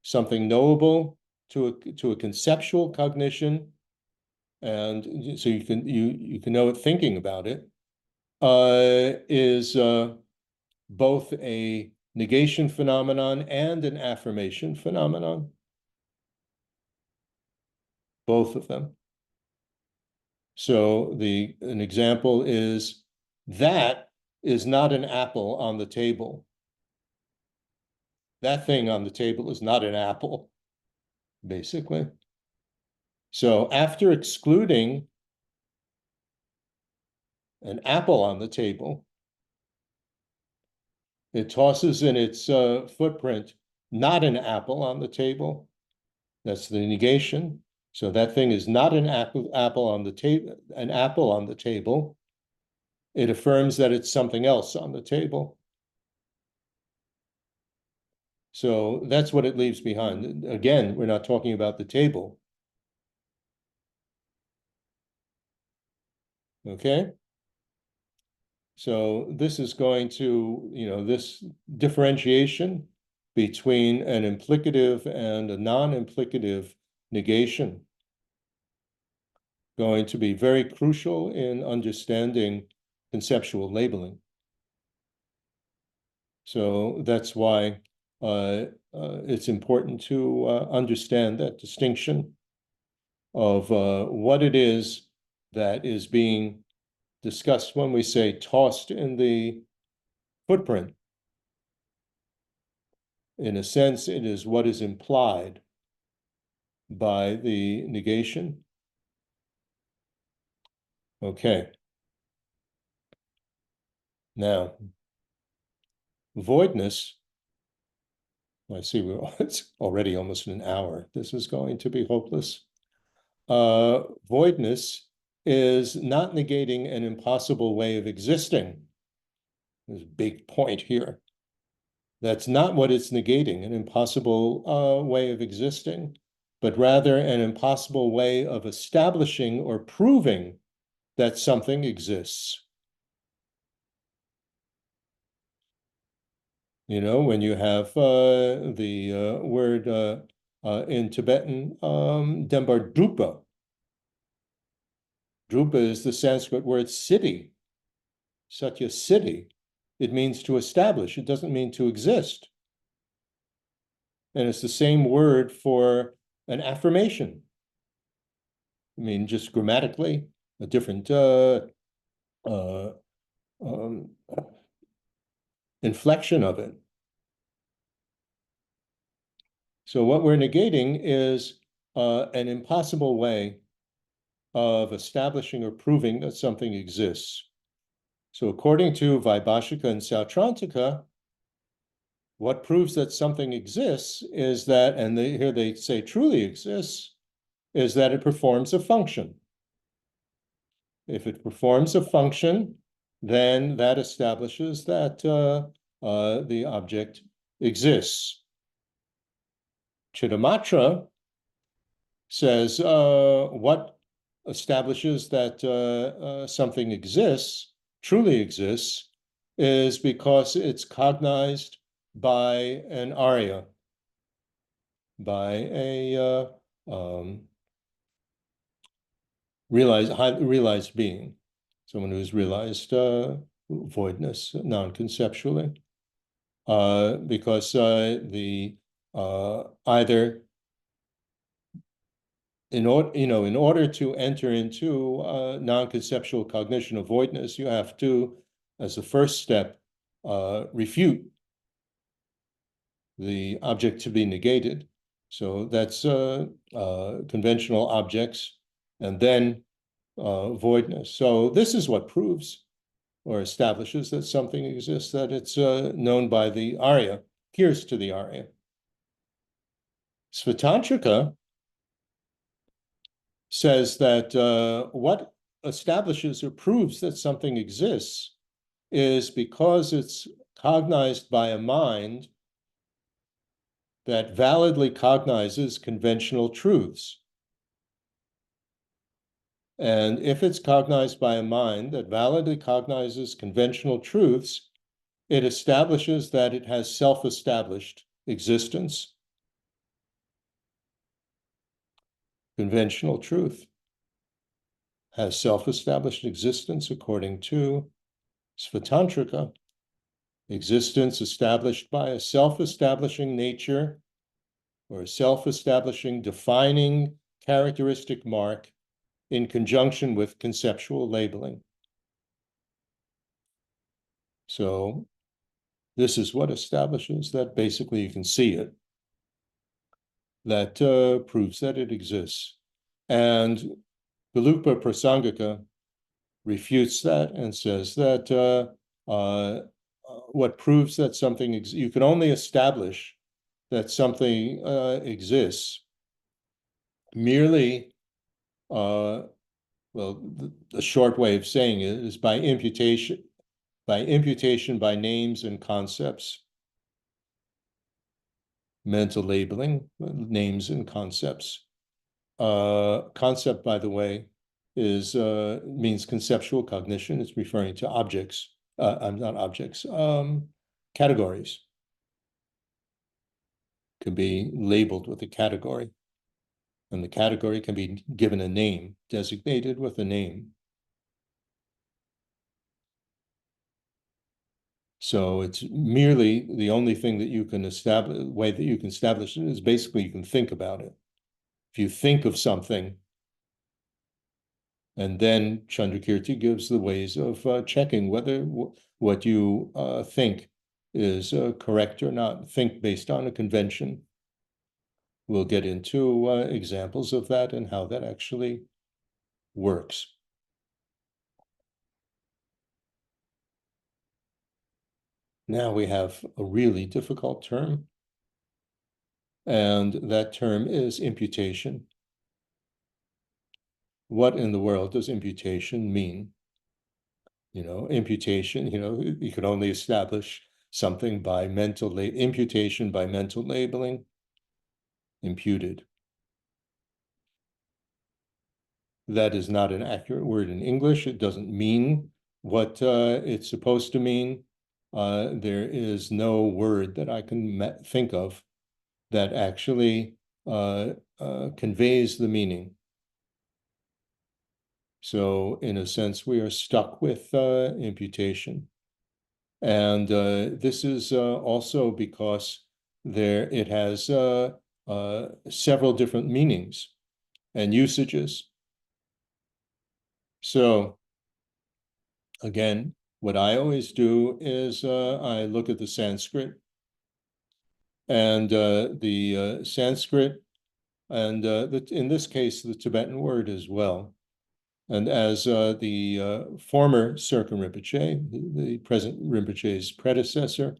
something knowable to a conceptual cognition, and so you can know it thinking about it, is both a negation phenomenon and an affirmation phenomenon. Both of them. So an example is that is not an apple on the table. That thing on the table is not an apple, basically. So after excluding an apple on the table, it tosses in its footprint not an apple on the table. That's the negation. So that thing is not an apple on the table. An apple on the table. It affirms that it's something else on the table. So that's what it leaves behind. Again, we're not talking about the table. Okay? So this is going to, this differentiation between an implicative and a non-implicative negation going to be very crucial in understanding conceptual labeling. So that's why it's important to understand that distinction of what it is that is being discussed when we say tossed in the footprint. In a sense, it is what is implied by the negation. Okay. Now, voidness, I see it's already almost an hour. This is going to be hopeless. Voidness is not negating an impossible way of existing. There's a big point here. That's not what it's negating, an impossible way of existing, but rather an impossible way of establishing or proving that something exists. When you have the word in Tibetan, Dembar Drupa. Drupa is the Sanskrit word city, Satya city. It means to establish. It doesn't mean to exist. And it's the same word for an affirmation. I mean, just grammatically, a different inflection of it. So what we're negating is an impossible way of establishing or proving that something exists. So according to Vaibhashika and Sautrantika, what proves that something exists is that, and here they say truly exists, is that it performs a function. If it performs a function, then that establishes that the object exists. Chittamatra says what establishes that something exists, truly exists, is because it's cognized by an Arya, by a realized being, someone who's realized voidness non-conceptually, because the either in order to enter into non-conceptual cognition of voidness, you have to, as the first step, refute the object to be negated. So that's conventional objects, and then voidness. So this is what proves or establishes that something exists, that it's known by the Arya, appears to the Arya. Svatantrika says that what establishes or proves that something exists is because it's cognized by a mind that validly cognizes conventional truths. And if it's cognized by a mind that validly cognizes conventional truths, it establishes that it has self-established existence. Conventional truth has self-established existence according to Svatantrika. Existence established by a self-establishing nature or a self-establishing defining characteristic mark in conjunction with conceptual labeling. So this is what establishes that basically you can see it. That proves that it exists. And Vilupa Prasangika refutes that and says that what proves that something you can only establish that something exists merely, well, the short way of saying it is by imputation by names and concepts. Mental labeling, names and concepts. Concept, by the way, is means conceptual cognition. It's referring to objects. Not objects. Categories can be labeled with a category, and the category can be given a name, designated with a name. So it's merely the only thing that you can establish, way that you can establish it is basically you can think about it. If you think of something, and then Chandrakirti gives the ways of checking whether what you think is correct or not. Think based on a convention. We'll get into examples of that and how that actually works. Now we have a really difficult term, and that term is imputation. What in the world does imputation mean? Imputation, you can only establish something by imputation by mental labeling, imputed. That is not an accurate word in English. It doesn't mean what it's supposed to mean. There is no word that I can think of that actually conveys the meaning. So in a sense, we are stuck with imputation. And this is also because it has several different meanings and usages. So again, what I always do is I look at the Sanskrit, and the Sanskrit, and in this case, the Tibetan word as well. And as the former Serkan Rinpoche, the present Rinpoche's predecessor,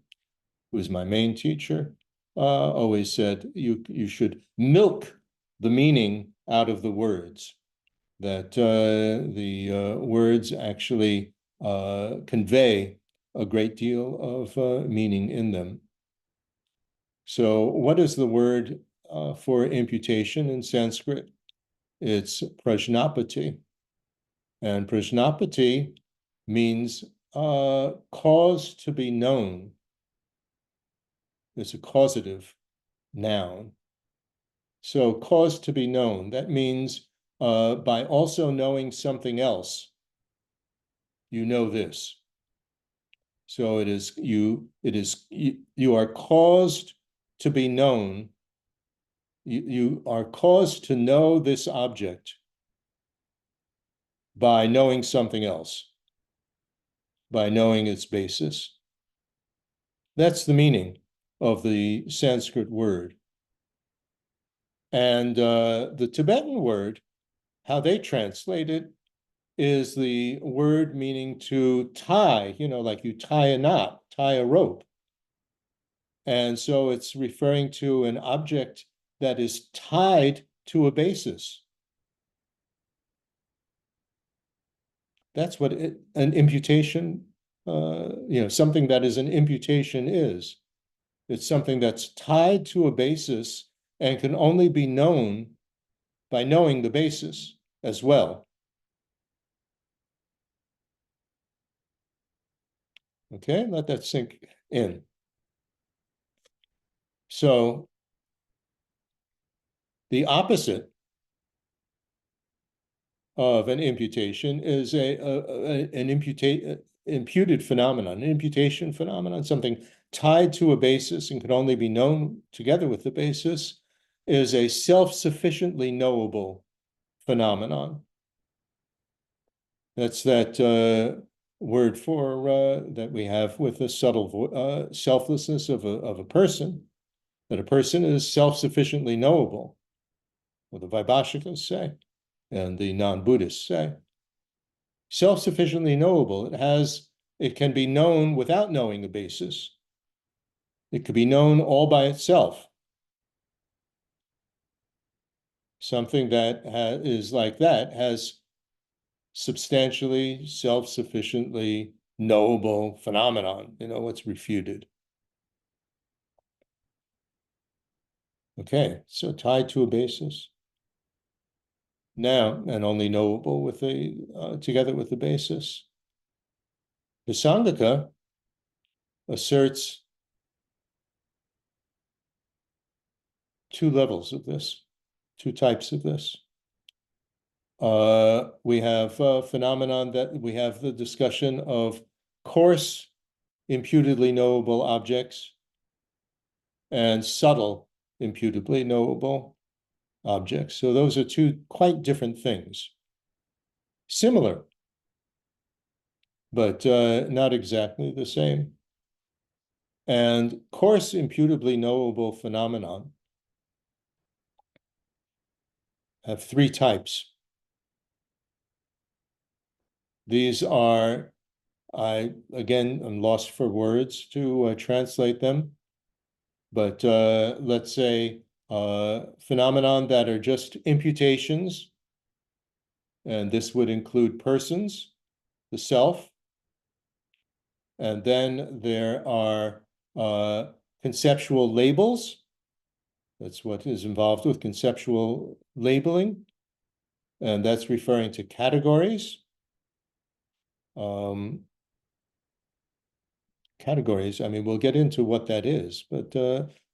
who was my main teacher, always said, you should milk the meaning out of the words, that the words actually convey a great deal of meaning in them. So what is the word for imputation in Sanskrit? It's prajnapati. And prajnapati means cause to be known. It's a causative noun. So cause to be known, that means by also knowing something else, you know this. So you are caused to be known. You are caused to know this object by knowing something else, by knowing its basis. That's the meaning of the Sanskrit word. And the Tibetan word, how they translate it, is the word meaning to tie, like you tie a knot, tie a rope. And so it's referring to an object that is tied to a basis. That's what an imputation, something that is an imputation is. It's something that's tied to a basis and can only be known by knowing the basis as well. Okay, let that sink in. So the opposite of an imputation is an imputed phenomenon, an imputation phenomenon, something tied to a basis and can only be known together with the basis, is a self-sufficiently knowable phenomenon. That's that word for that we have with the subtle selflessness of a person, that a person is self-sufficiently knowable, what the Vaibhashikas say and the non-Buddhists say. Self-sufficiently knowable, it can be known without knowing a basis. It could be known all by itself. Something that is like that has substantially self-sufficiently knowable phenomenon, what's refuted. Okay, so tied to a basis. Now, and only knowable with together with the basis. Visangaka asserts two levels of this, two types of this. We have a phenomenon that we have the discussion of coarse, imputedly knowable objects and subtle, imputably knowable objects. So those are two quite different things. Similar, but not exactly the same. And coarse, imputably knowable phenomenon have three types. These are, I'm lost for words to translate them, but let's say phenomenon that are just imputations, and this would include persons, the self, and then there are conceptual labels. That's what is involved with conceptual labeling, and that's referring to categories. Categories, I mean, we'll get into what that is, but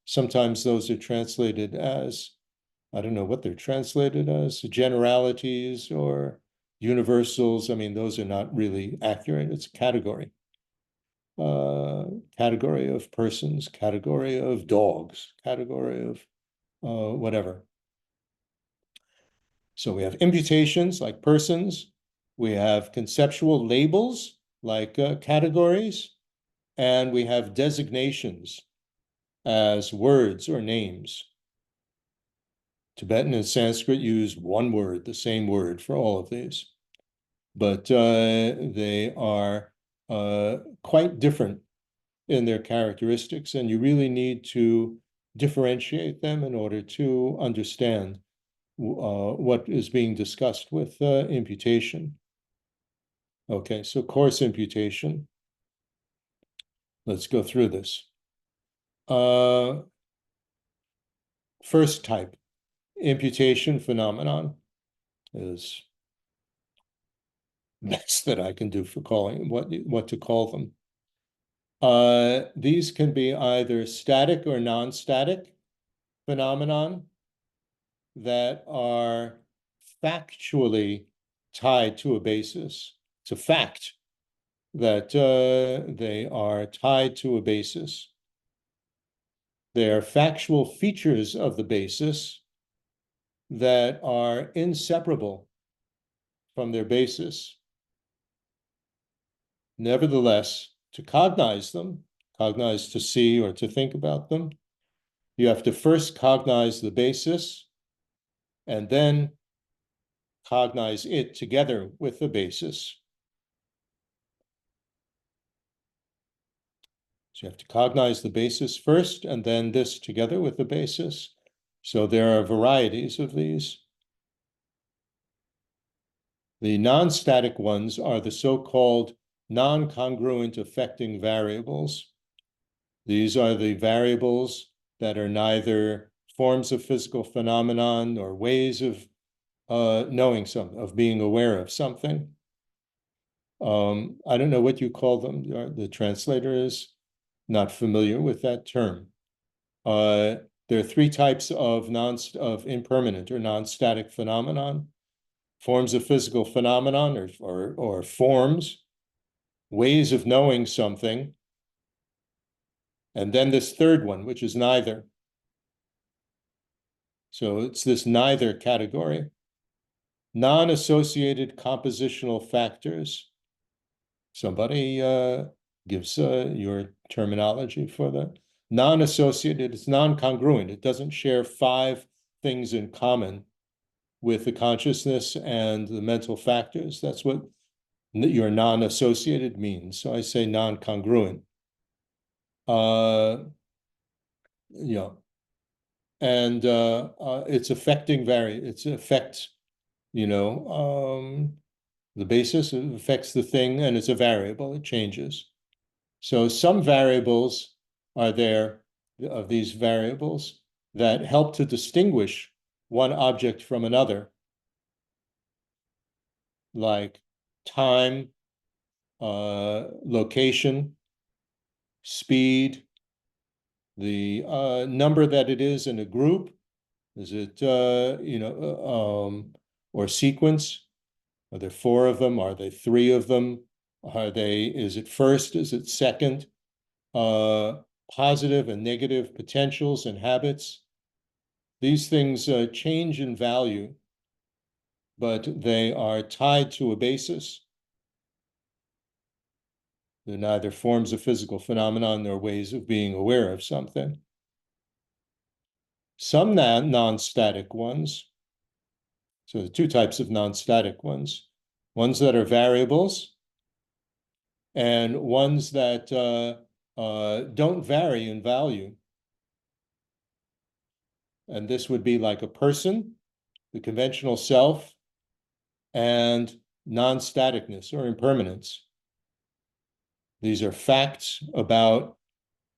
sometimes those are translated as, I don't know what they're translated as, generalities or universals. I mean, those are not really accurate. It's a category. Category of persons, category of dogs, category of whatever. So we have imputations like persons. We have conceptual labels like categories. And we have designations as words or names. Tibetan and Sanskrit use one word, the same word for all of these. But they are quite different in their characteristics, and you really need to differentiate them in order to understand what is being discussed with imputation. Okay, so coarse imputation. Let's go through this. First type, imputation phenomenon, is best that I can do for calling what to call them. These can be either static or non-static phenomenon that are factually tied to a basis. It's a fact that they are tied to a basis. They are factual features of the basis that are inseparable from their basis. Nevertheless, to cognize them, cognize to see or to think about them, you have to first cognize the basis and then cognize it together with the basis. So you have to cognize the basis first, and then this together with the basis. So there are varieties of these. The non-static ones are the so-called non-congruent affecting variables. These are the variables that are neither forms of physical phenomenon or ways of knowing something, of being aware of something. I don't know what you call them. The translator is not familiar with that term. There are three types of impermanent or non-static phenomenon: forms of physical phenomenon or forms, ways of knowing something, and then this third one, which is neither. So it's this neither category. Non-associated compositional factors. Somebody gives your terminology for that. Non-associated, it's non-congruent. It doesn't share 5 things in common with the consciousness and the mental factors. That's what your non-associated means. So I say non-congruent. Yeah. And it's affecting it's affects, the basis affects the thing, and it's a variable, it changes. So some variables are there, of these variables, that help to distinguish one object from another, like time, location, speed, the number that it is in a group. Is it, or sequence? Are there 4 of them? Are there 3 of them? Is it first? Is it second? Positive and negative potentials and habits. These things change in value, but they are tied to a basis. They're neither forms of physical phenomenon nor ways of being aware of something. Some non-static ones, so the 2 types of non-static ones that are variables and ones that don't vary in value. And this would be like a person, the conventional self, and non-staticness or impermanence. These are facts about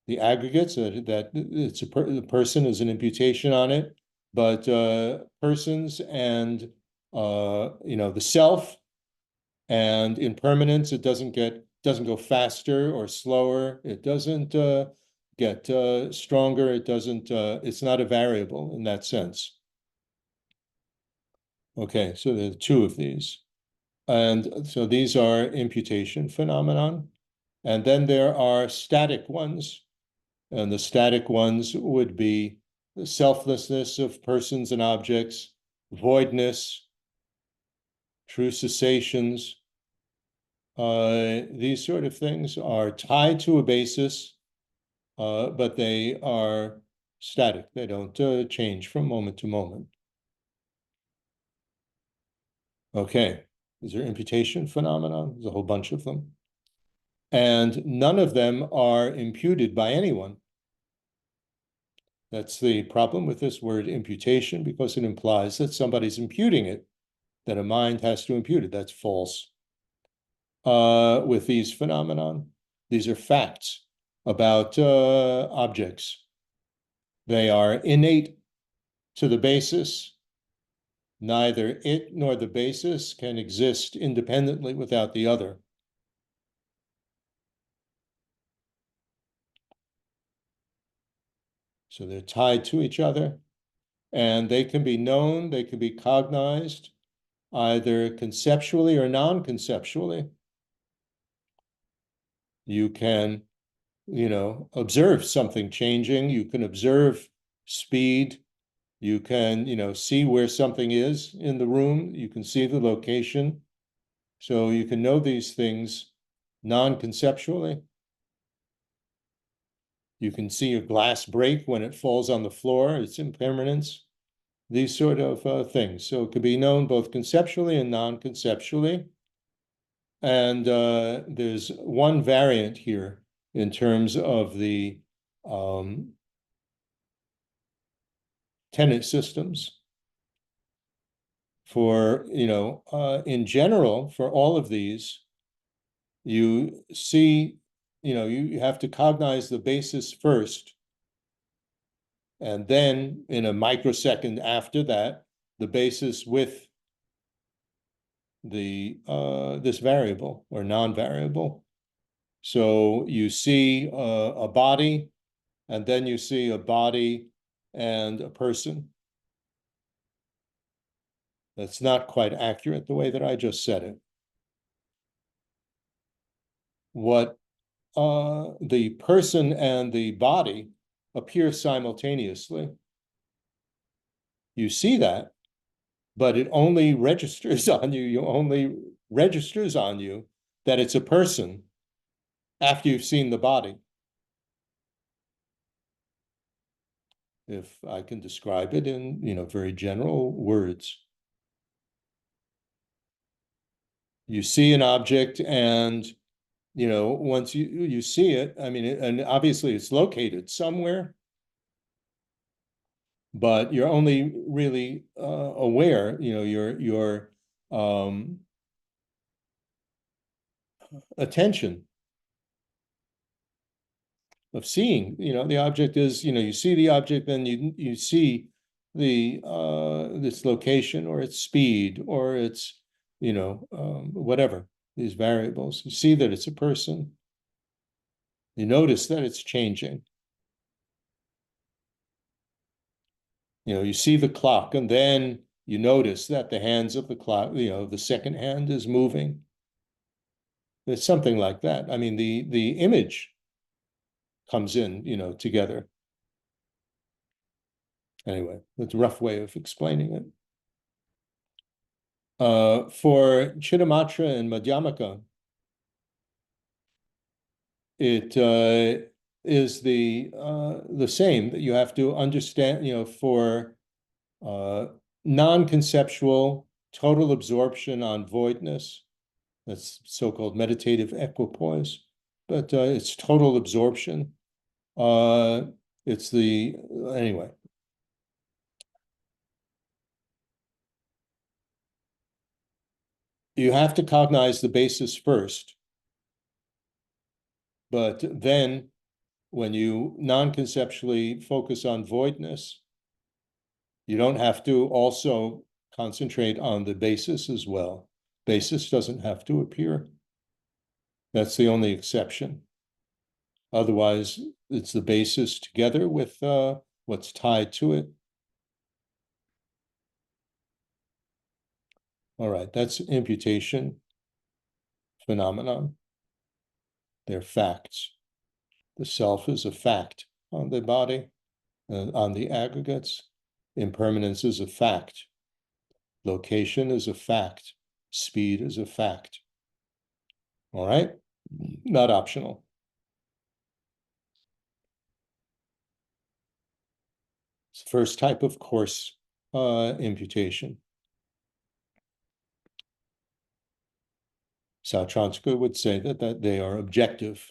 the aggregates, that it's the person is an imputation on it, but persons and the self and impermanence, it doesn't go faster or slower. It doesn't get stronger. It's not a variable in that sense. Okay, so there are 2 of these. And so these are imputation phenomenon. And then there are static ones. And the static ones would be the selflessness of persons and objects, voidness, true cessations. These sort of things are tied to a basis, but they are static. They don't change from moment to moment. Okay, these are imputation phenomena. There's a whole bunch of them. And none of them are imputed by anyone. That's the problem with this word imputation, because it implies that somebody's imputing it, that a mind has to impute it. That's false. With these phenomenon, these are facts about objects. They are innate to the basis. Neither it nor the basis can exist independently without the other. So they're tied to each other, and they can be known, they can be cognized, either conceptually or non-conceptually. You can, observe something changing. You can observe speed. You can, see where something is in the room. You can see the location. So you can know these things non-conceptually. You can see a glass break when it falls on the floor. It's impermanence. these sort of things. So it could be known both conceptually and non-conceptually. And there's one variant here in terms of the tenet systems. For, in general, for all of these, you see, you have to cognize the basis first. And then in a microsecond after that, the basis with the this variable or non-variable. So you see a body, and then you see a body and a person. That's not quite accurate the way that I just said it. What the person and the body appear simultaneously. You see that, but it only registers on you. Only registers on you that it's a person after you've seen the body. If I can describe it in, very general words. You see an object, and once you see it, I mean, and obviously it's located somewhere, but you're only really aware, your attention of seeing, the object is, you see the object, then you see the this location or its speed or its, whatever, these variables. You see that it's a person. You notice that it's changing. You see the clock, and then you notice that the hands of the clock, the second hand is moving. It's something like that. I mean, the image comes in, together. Anyway, that's a rough way of explaining it. For Chittamatra and Madhyamaka, it is the same, that you have to understand, for non-conceptual total absorption on voidness, that's so-called meditative equipoise, but it's total absorption. Anyway. You have to cognize the basis first, but then when you non-conceptually focus on voidness, you don't have to also concentrate on the basis as well. Basis doesn't have to appear. That's the only exception. Otherwise, it's the basis together with what's tied to it. All right, that's imputation phenomenon. They're facts. The self is a fact on the body, on the aggregates. Impermanence is a fact. Location is a fact. Speed is a fact. All right? Not optional. It's the first type of coarse imputation. Sautrantika would say that they are objective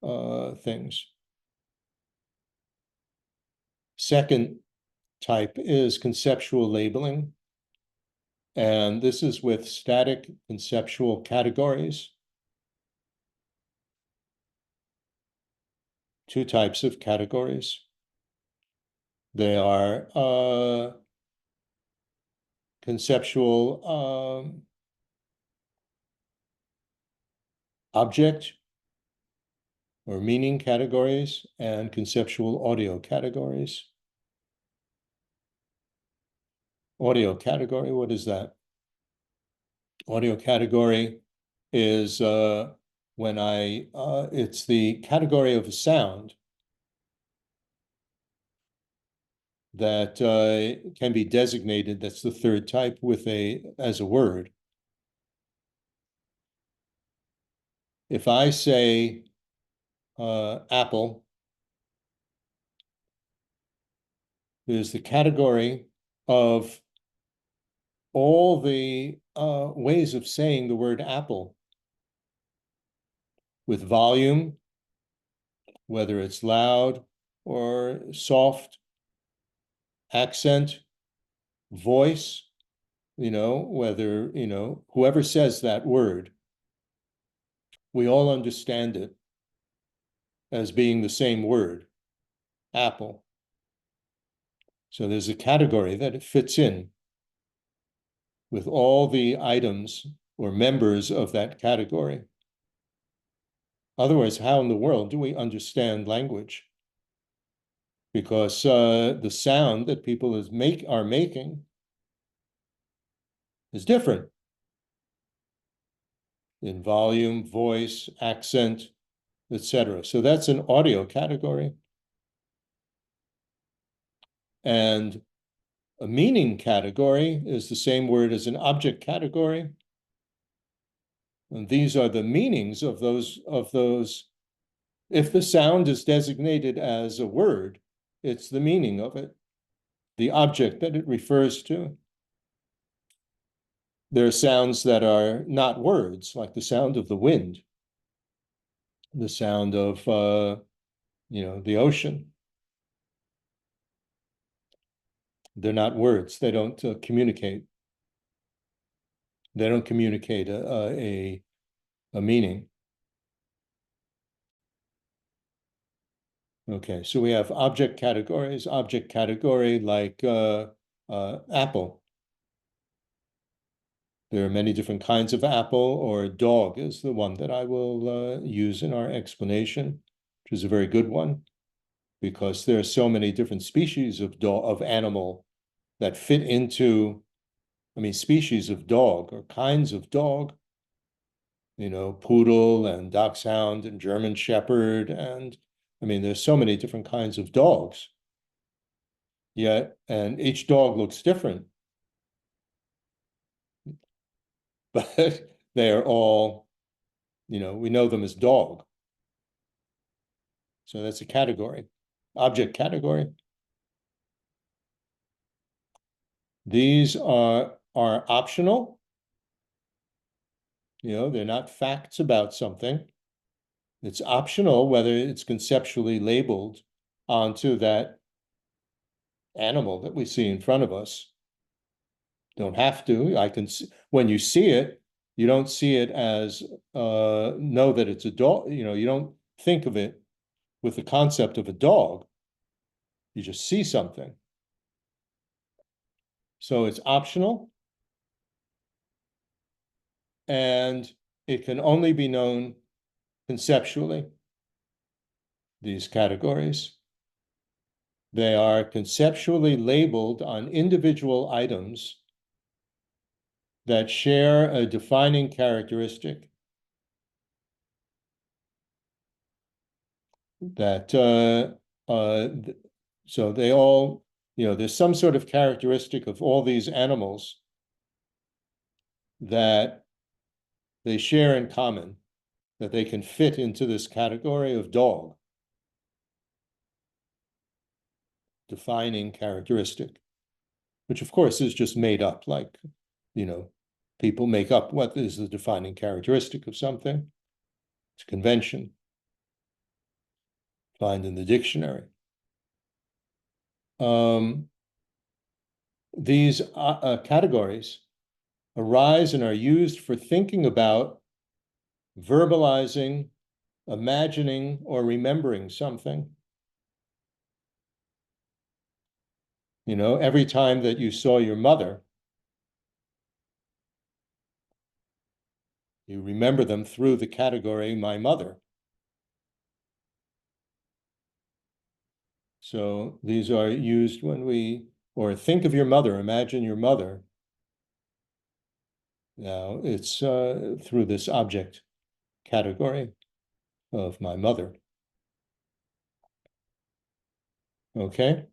things. Second type is conceptual labeling. And this is with static conceptual categories. Two types of categories. They are conceptual object or meaning categories and conceptual audio categories. Audio category, what is that? Audio category is when it's the category of a sound that can be designated, that's the third type, as a word. If I say apple, there's the category of all the ways of saying the word apple, with volume, whether it's loud or soft, accent, voice, whether, whoever says that word, we all understand it as being the same word, apple. So there's a category that it fits in with all the items or members of that category. Otherwise, how in the world do we understand language? Because the sound that people are making is different in volume, voice, accent, etc. So that's an audio category. And a meaning category is the same word as an object category. And these are the meanings of those. If the sound is designated as a word, it's the meaning of it, the object that it refers to. There are sounds that are not words, like the sound of the wind, the sound of the ocean. They're not words. They don't communicate. They don't communicate a meaning. Okay, so we have object categories. Object category like apple. There are many different kinds of apple, or dog is the one that I will use in our explanation, which is a very good one, because there are so many different species of animal that fit into, species of dog or kinds of dog, poodle and dachshund and German shepherd. And there's so many different kinds of dogs. And each dog looks different. But they are all, we know them as dog. So that's a category, object category. These are optional. They're not facts about something. It's optional whether it's conceptually labeled onto that animal that we see in front of us. Don't have to. When you see it, you don't see it as know that it's a dog. You don't think of it with the concept of a dog. You just see something. So it's optional, and it can only be known conceptually, these categories. They are conceptually labeled on individual items that share a defining characteristic. That so they all, there's some sort of characteristic of all these animals that they share in common, that they can fit into this category of dog, defining characteristic, which of course is just made up, like, people make up what is the defining characteristic of something. It's convention, find in the dictionary. These categories arise and are used for thinking about, verbalizing, imagining, or remembering something. Every time that you saw your mother, you remember them through the category, my mother. So these are used when or think of your mother, imagine your mother. Now it's through this object category of my mother. Okay.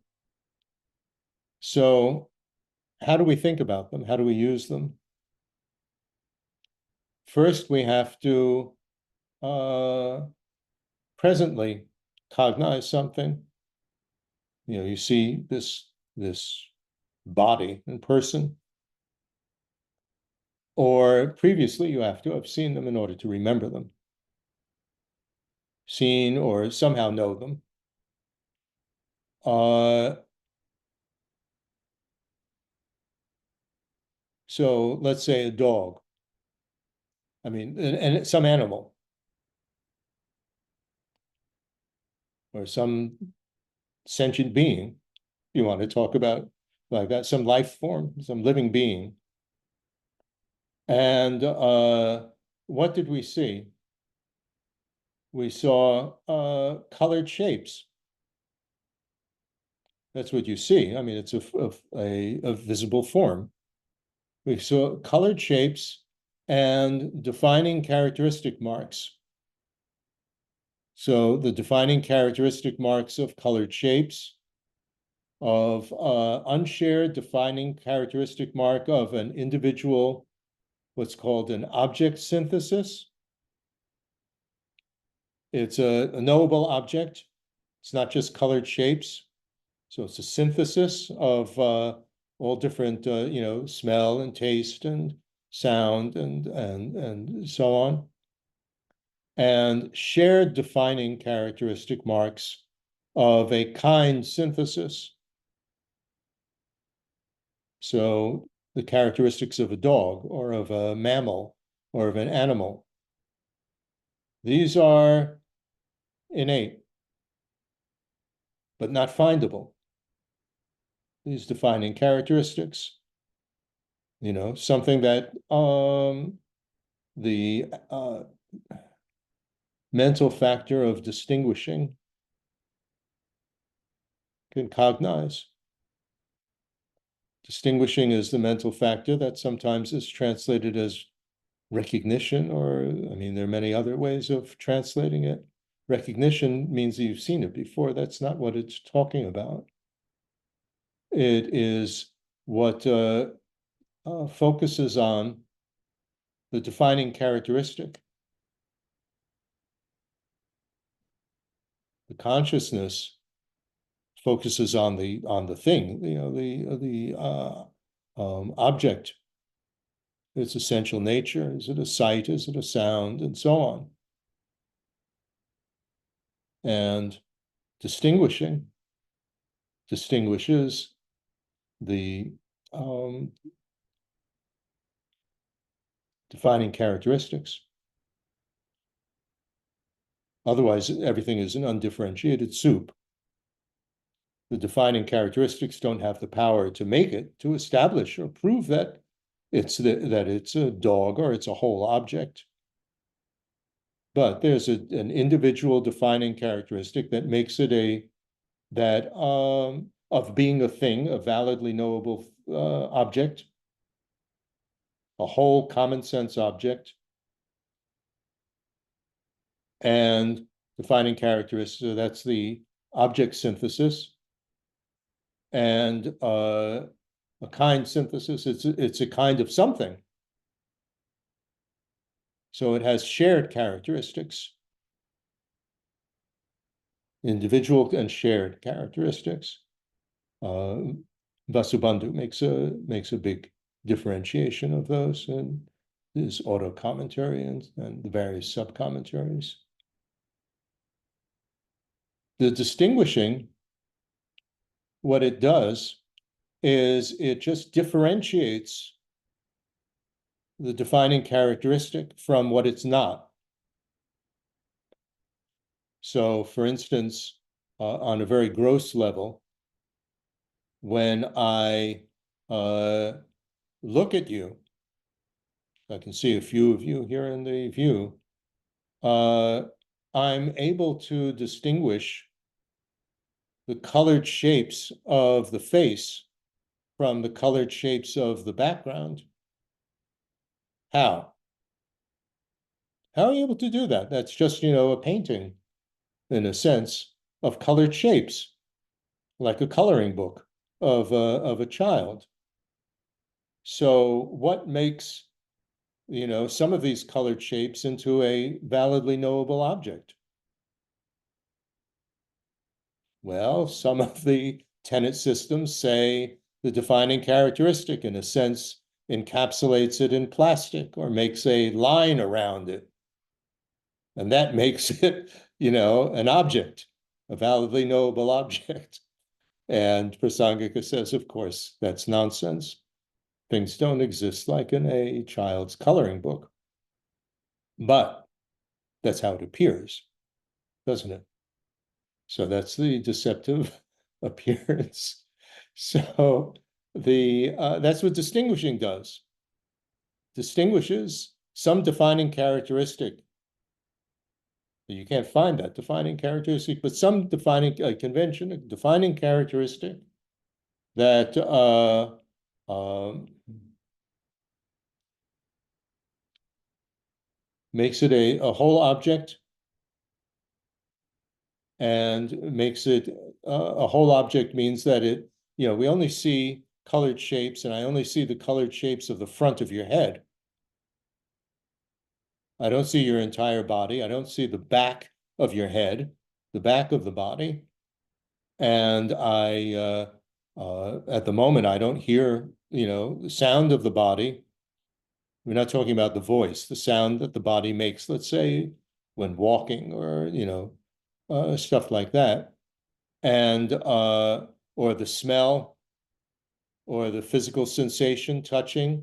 So how do we think about them? How do we use them? First, we have to presently cognize something. You see this body and person. Or previously, you have to have seen them in order to remember them. Seen or somehow know them. So let's say a dog. I mean, and some animal. Or some sentient being, you want to talk about like that, some life form, some living being. And what did we see? We saw colored shapes. That's what you see. I mean, it's a visible form. We saw colored shapes and defining characteristic marks. So the defining characteristic marks of colored shapes, of unshared defining characteristic mark of an individual, what's called an object synthesis. It's a knowable object. It's not just colored shapes. So it's a synthesis of all different, smell and taste and sound and so on. And shared defining characteristic marks of a kind synthesis. So the characteristics of a dog or of a mammal or of an animal. These are innate, but not findable. These defining characteristics, something that the mental factor of distinguishing can cognize. Distinguishing is the mental factor that sometimes is translated as recognition, or, I mean, there are many other ways of translating it. Recognition means that you've seen it before. That's not what it's talking about. It is what focuses on the defining characteristic. The consciousness focuses on the thing, the object, its essential nature. Is it a sight? Is it a sound? And so on. And distinguishes the defining characteristics. Otherwise, everything is an undifferentiated soup. The defining characteristics don't have the power to make it, to establish or prove that it's a dog or it's a whole object. But there's an individual defining characteristic that makes it of being a thing, a validly knowable object, a whole common sense object, and defining characteristics. So that's the object synthesis, and a kind synthesis. It's a kind of something. So it has shared characteristics, individual and shared characteristics. Vasubandhu makes a big differentiation of those in his auto commentary and the various sub-commentaries. The distinguishing, what it does is it just differentiates the defining characteristic from what it's not. So, for instance, on a very gross level, when I look at you, I can see a few of you here in the view, I'm able to distinguish the colored shapes of the face from the colored shapes of the background. How? How are you able to do that? That's just, a painting, in a sense, of colored shapes, like a coloring book of a child. So what makes, some of these colored shapes into a validly knowable object? Well, some of the tenet systems say the defining characteristic, in a sense, encapsulates it in plastic or makes a line around it. And that makes it, an object, a validly knowable object. And Prasangika says, of course, that's nonsense. Things don't exist like in a child's coloring book. But that's how it appears, doesn't it? So that's the deceptive appearance. So that's what distinguishing does. Distinguishes some defining characteristic. You can't find that defining characteristic, but some defining convention, a defining characteristic that makes it a whole object and makes it a whole object means that we only see colored shapes, and I only see the colored shapes of the front of your head. I don't see your entire body. I don't see the back of your head, the back of the body. And at the moment, I don't hear, the sound of the body. We're not talking about the voice, the sound that the body makes, let's say, when walking or, stuff like that. And, or the smell, or the physical sensation, touching,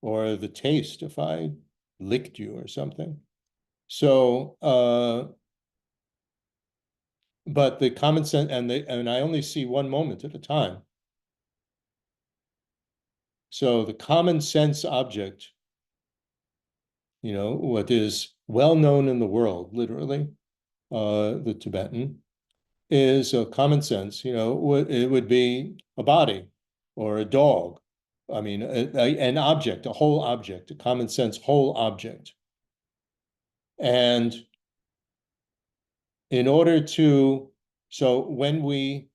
or the taste, if I licked you or something. So, but the common sense, and I only see one moment at a time. So the common sense object, what is well known in the world, literally, the Tibetan, is a common sense, it would be a body or a dog. I mean, an object, a whole object, a common sense whole object. And in order to, so when we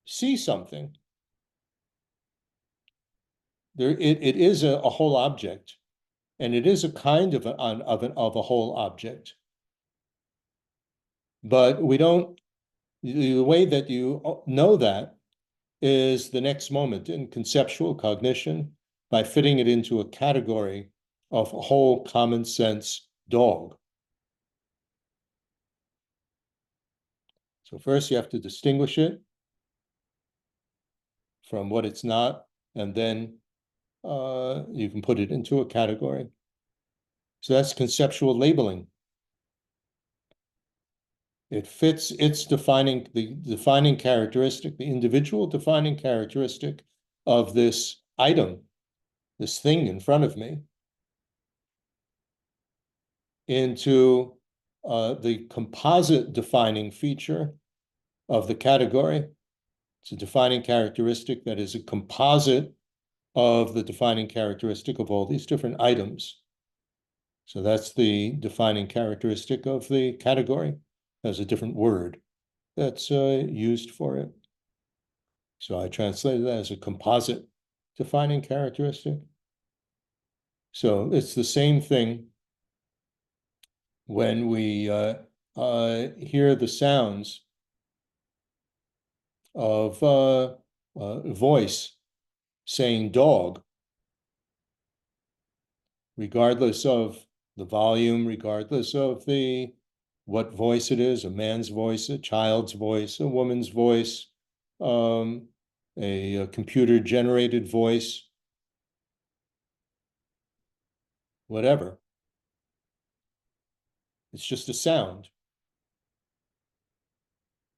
see something, it is a whole object, and it is a kind of a whole object. But we don't, the way that you know that is the next moment in conceptual cognition by fitting it into a category of a whole common sense dog. So first you have to distinguish it from what it's not, and then you can put it into a category. So that's conceptual labeling. It fits its the defining characteristic, the individual defining characteristic of this item, this thing in front of me, into the composite defining feature of the category. It's a defining characteristic that is a composite of the defining characteristic of all these different items. So that's the defining characteristic of the category. There's a different word that's used for it. So I translated that as a composite defining characteristic. So it's the same thing when we hear the sounds of voice saying dog, regardless of the volume, regardless of what voice it is, a man's voice, a child's voice, a woman's voice, a computer-generated voice, whatever. It's just a sound.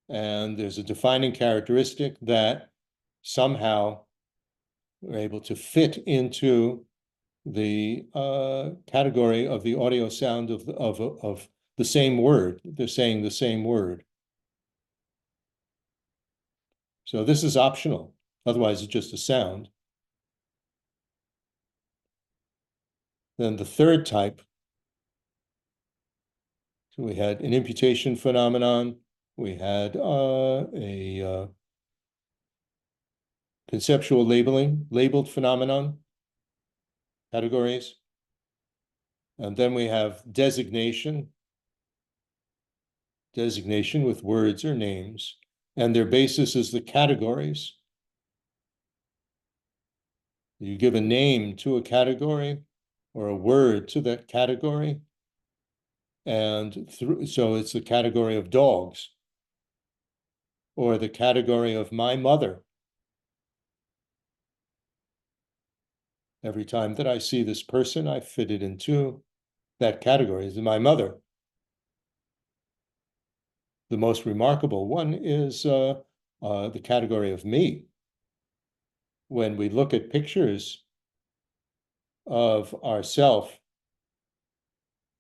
And there's a defining characteristic that somehow we're able to fit into the category of the audio sound of the same word. They're saying the same word. So this is optional. Otherwise, it's just a sound. Then the third type, so we had an imputation phenomenon. We had a conceptual labeled phenomenon, categories. And then we have designation with words or names. and their basis is the categories. You give a name to a category or a word to that category. And so it's the category of dogs or the category of my mother. Every time that I see this person, I fit it into that category as my mother. The most remarkable one is the category of me. When we look at pictures of ourself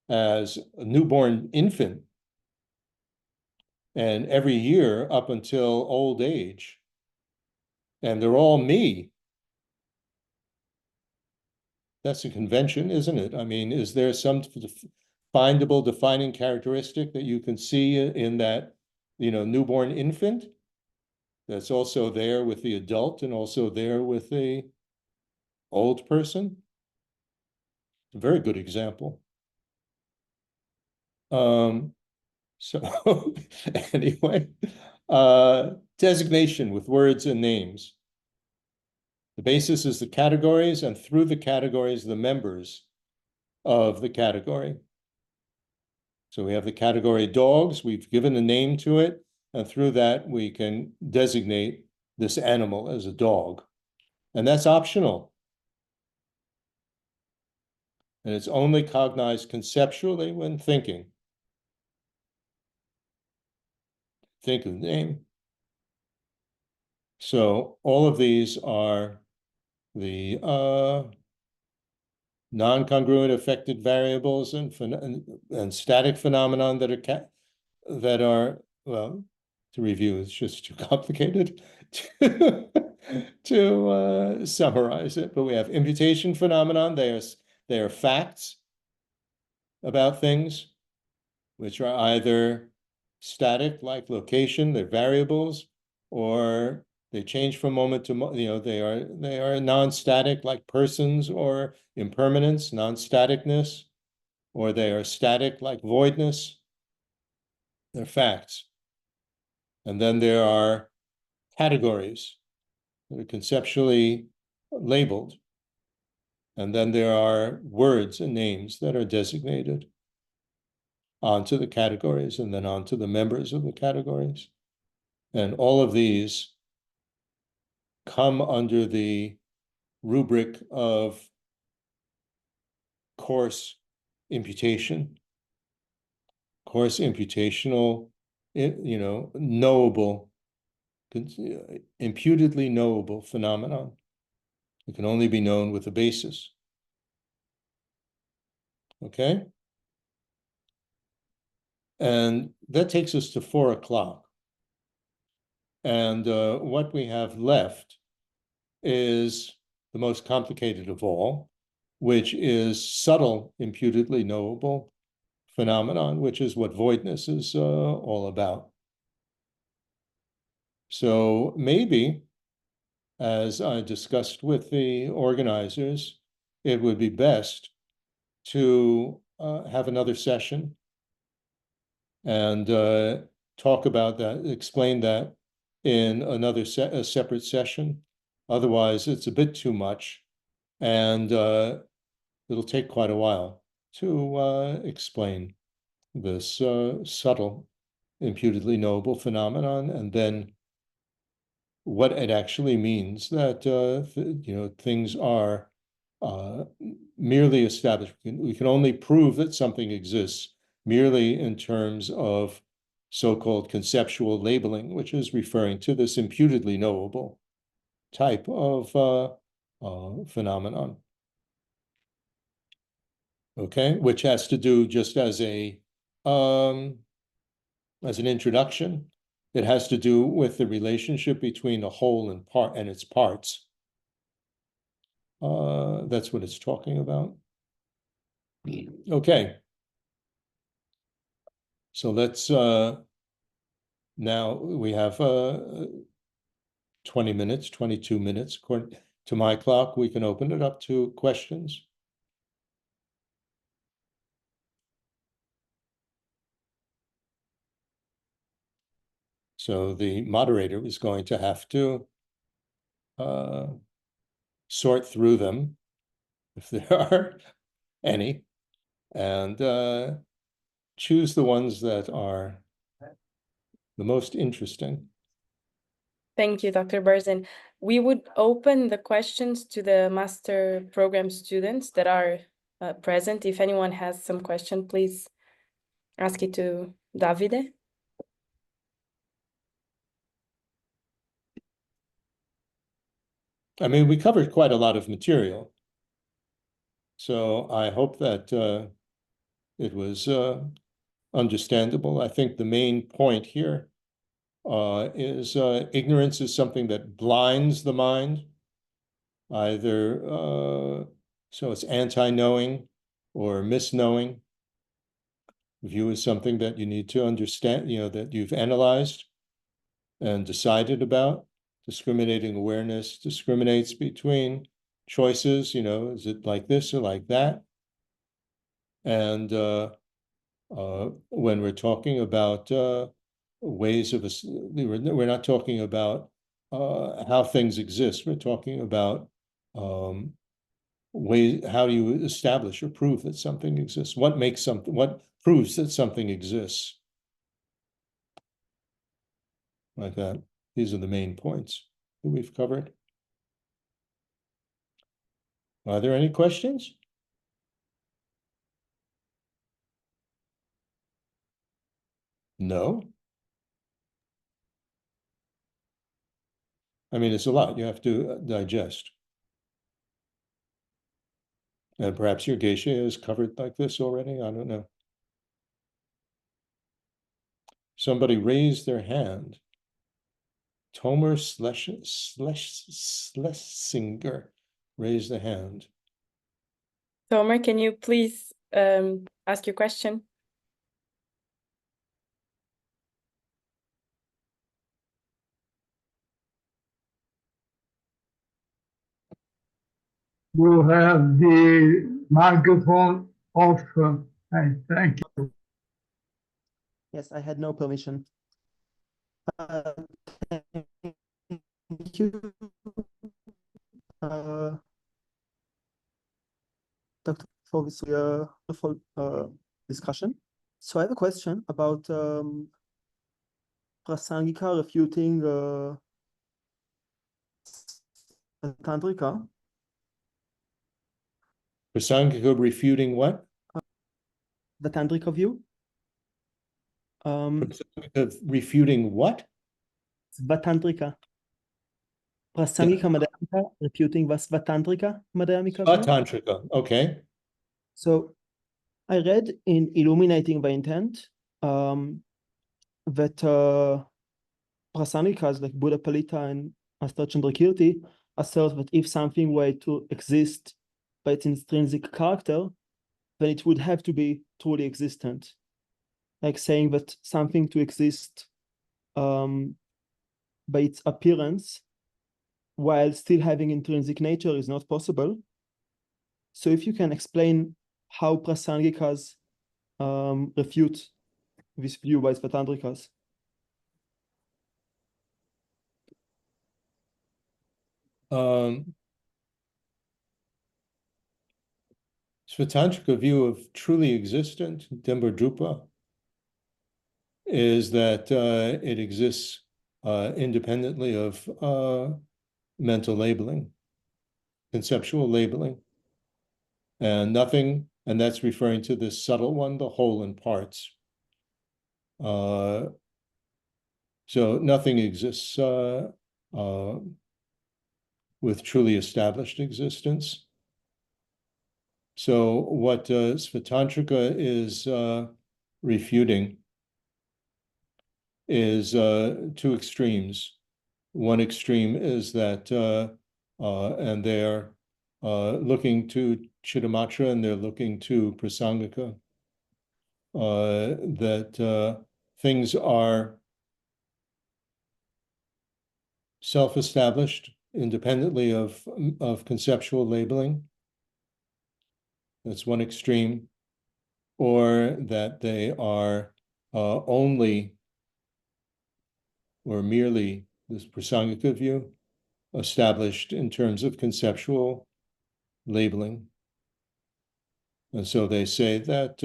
as a newborn infant, and every year up until old age, and they're all me. That's a convention, isn't it? I mean, is there some findable defining characteristic that you can see in that, newborn infant that's also there with the adult and also there with the old person? A very good example. So anyway, designation with words and names. The basis is the categories, and through the categories, the members of the category. So we have the category dogs, we've given a name to it, and through that we can designate this animal as a dog. And that's optional. And it's only cognized conceptually when thinking. Think of the name. So all of these are the non-congruent affected variables and static phenomenon that are, well, to review, it's just too complicated to summarize it. But we have imputation phenomenon. They are facts about things, which are either static, like location, they're variables, or they change from moment to moment. They are non-static, like persons or impermanence, non-staticness, or they are static, like voidness. They're facts. And then there are categories that are conceptually labeled. And then there are words and names that are designated onto the categories and then onto the members of the categories. And all of these come under the rubric of coarse imputation, coarse imputational, knowable, imputedly knowable phenomenon. It can only be known with a basis. Okay? And that takes us to 4 o'clock. And what we have left is the most complicated of all, which is subtle, imputedly knowable phenomenon, which is what voidness is all about. So maybe, as I discussed with the organizers, it would be best to have another session and talk about that, explain that in another a separate session. Otherwise, it's a bit too much, and it'll take quite a while to explain this subtle, imputedly knowable phenomenon, and then what it actually means that things are merely established. We can only prove that something exists merely in terms of so-called conceptual labeling, which is referring to this imputedly knowable type of phenomenon. Okay, which has to do just as an introduction. It has to do with the relationship between a whole and its parts. That's what it's talking about. Okay. So let's, now we have 20 minutes, 22 minutes. According to my clock, we can open it up to questions. So the moderator is going to have to sort through them, if there are any, and choose the ones that are the most interesting. Thank you, Dr. Berzin. We would open the questions to the master program students that are present. If anyone has some question, please ask it to Davide. I mean, we covered quite a lot of material. So I hope that it was understandable. I think the main point here is ignorance is something that blinds the mind, either so it's anti-knowing or misknowing. View is something that you need to understand, that you've analyzed and decided about. Discriminating awareness discriminates between choices, is it like this or like that? And when we're talking about ways of, we're not talking about how things exist. We're talking about ways, how do you establish or prove that something exists? What proves that something exists? Like that. These are the main points that we've covered. Are there any questions? No. I mean, it's a lot you have to digest. And perhaps your geisha is covered like this already. I don't know. Somebody raised their hand. Tomer Schlesinger raised the hand. Tomer, can you please ask your question? You have the microphone off. Thank you. Yes, I had no permission. Thank you, Dr. for this wonderful discussion. So I have a question about Prasangika refuting Tantrika. Prasangika refuting what? The Tantrika view. Prasangika refuting what? Svatantrika. Prasangika Madhyamika refuting Svatantrika Madhyamika view. Svatantrika, okay. So I read in Illuminating the Intent that Prasangikas like Buddha Palita and Master Chandrakirti assert that if something were to exist by its intrinsic character, then it would have to be truly existent. Like saying that something to exist by its appearance while still having intrinsic nature is not possible. So if you can explain how Prasangikas refute this view by Svatantrikas. Svatantrika view of truly existent, Dembardrupa, is that it exists independently of mental labeling, conceptual labeling, and nothing, and that's referring to this subtle one, the whole in parts. So nothing exists with truly established existence. So what Svatantrika is refuting is two extremes. One extreme is that, and they're looking to Chittamatra and they're looking to Prasangika, that things are self-established independently of conceptual labeling. That's one extreme. Or that they are only or merely this Prasangika view, established in terms of conceptual labeling. And so they say that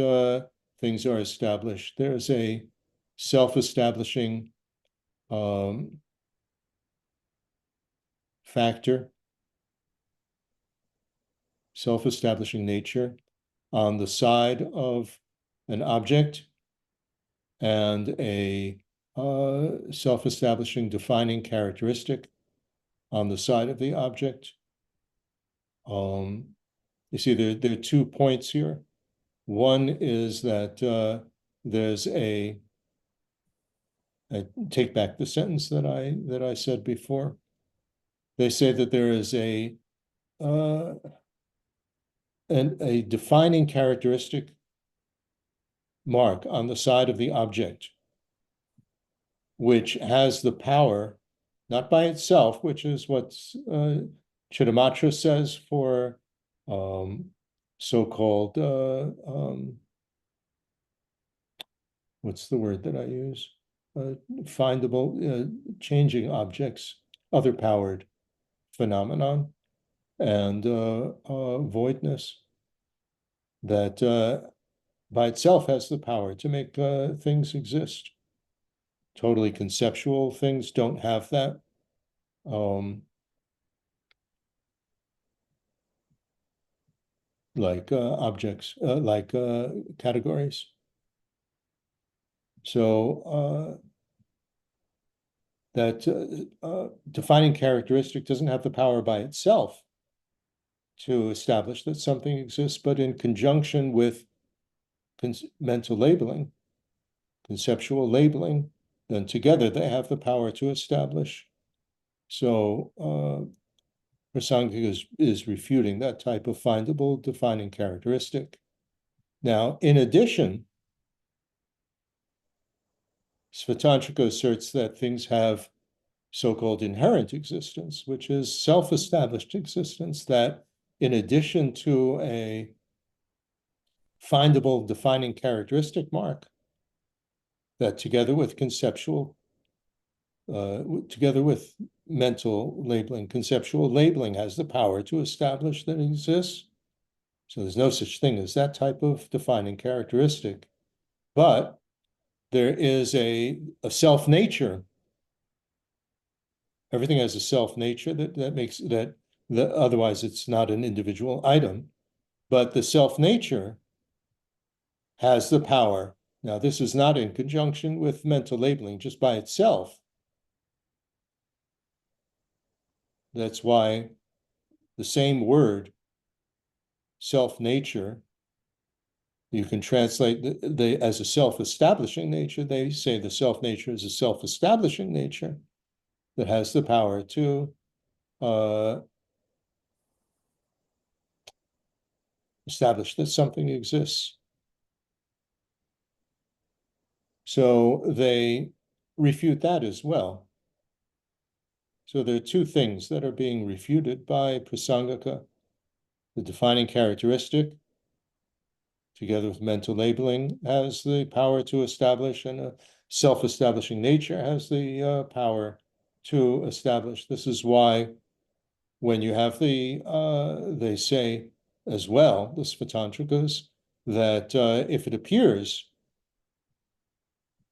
things are established. There's a self-establishing factor, self-establishing nature on the side of an object, and a self-establishing defining characteristic on the side of the object. You see, there are 2 points here. One is that there's I take back the sentence that I said before. They say that there is a defining characteristic mark on the side of the object, which has the power, not by itself, which is what Chittamatra says for so-called, what's the word that I use? Findable, changing objects, other-powered phenomenon, and voidness, that by itself has the power to make things exist. Totally conceptual things don't have that. Like objects, like categories. So that defining characteristic doesn't have the power by itself to establish that something exists, but in conjunction with mental labeling, conceptual labeling, then together they have the power to establish. So Prasangika is refuting that type of findable defining characteristic. Now, in addition, Svatantrika asserts that things have so-called inherent existence, which is self-established existence, that in addition to a findable defining characteristic mark, that together with conceptual, together with mental labeling, conceptual labeling has the power to establish that it exists. So there's no such thing as that type of defining characteristic, but there is a self-nature. Everything has a self-nature that makes that otherwise it's not an individual item, but the self-nature has the power. Now, this is not in conjunction with mental labeling just by itself. That's why the same word, self-nature, you can translate as a self-establishing nature. They say the self-nature is a self-establishing nature that has the power to establish that something exists. So they refute that as well. So there are 2 things that are being refuted by Prasangika: the defining characteristic, together with mental labeling, has the power to establish, and a self-establishing nature has the power to establish. This is why when you have they say as well, the Svatantrikas, that if it appears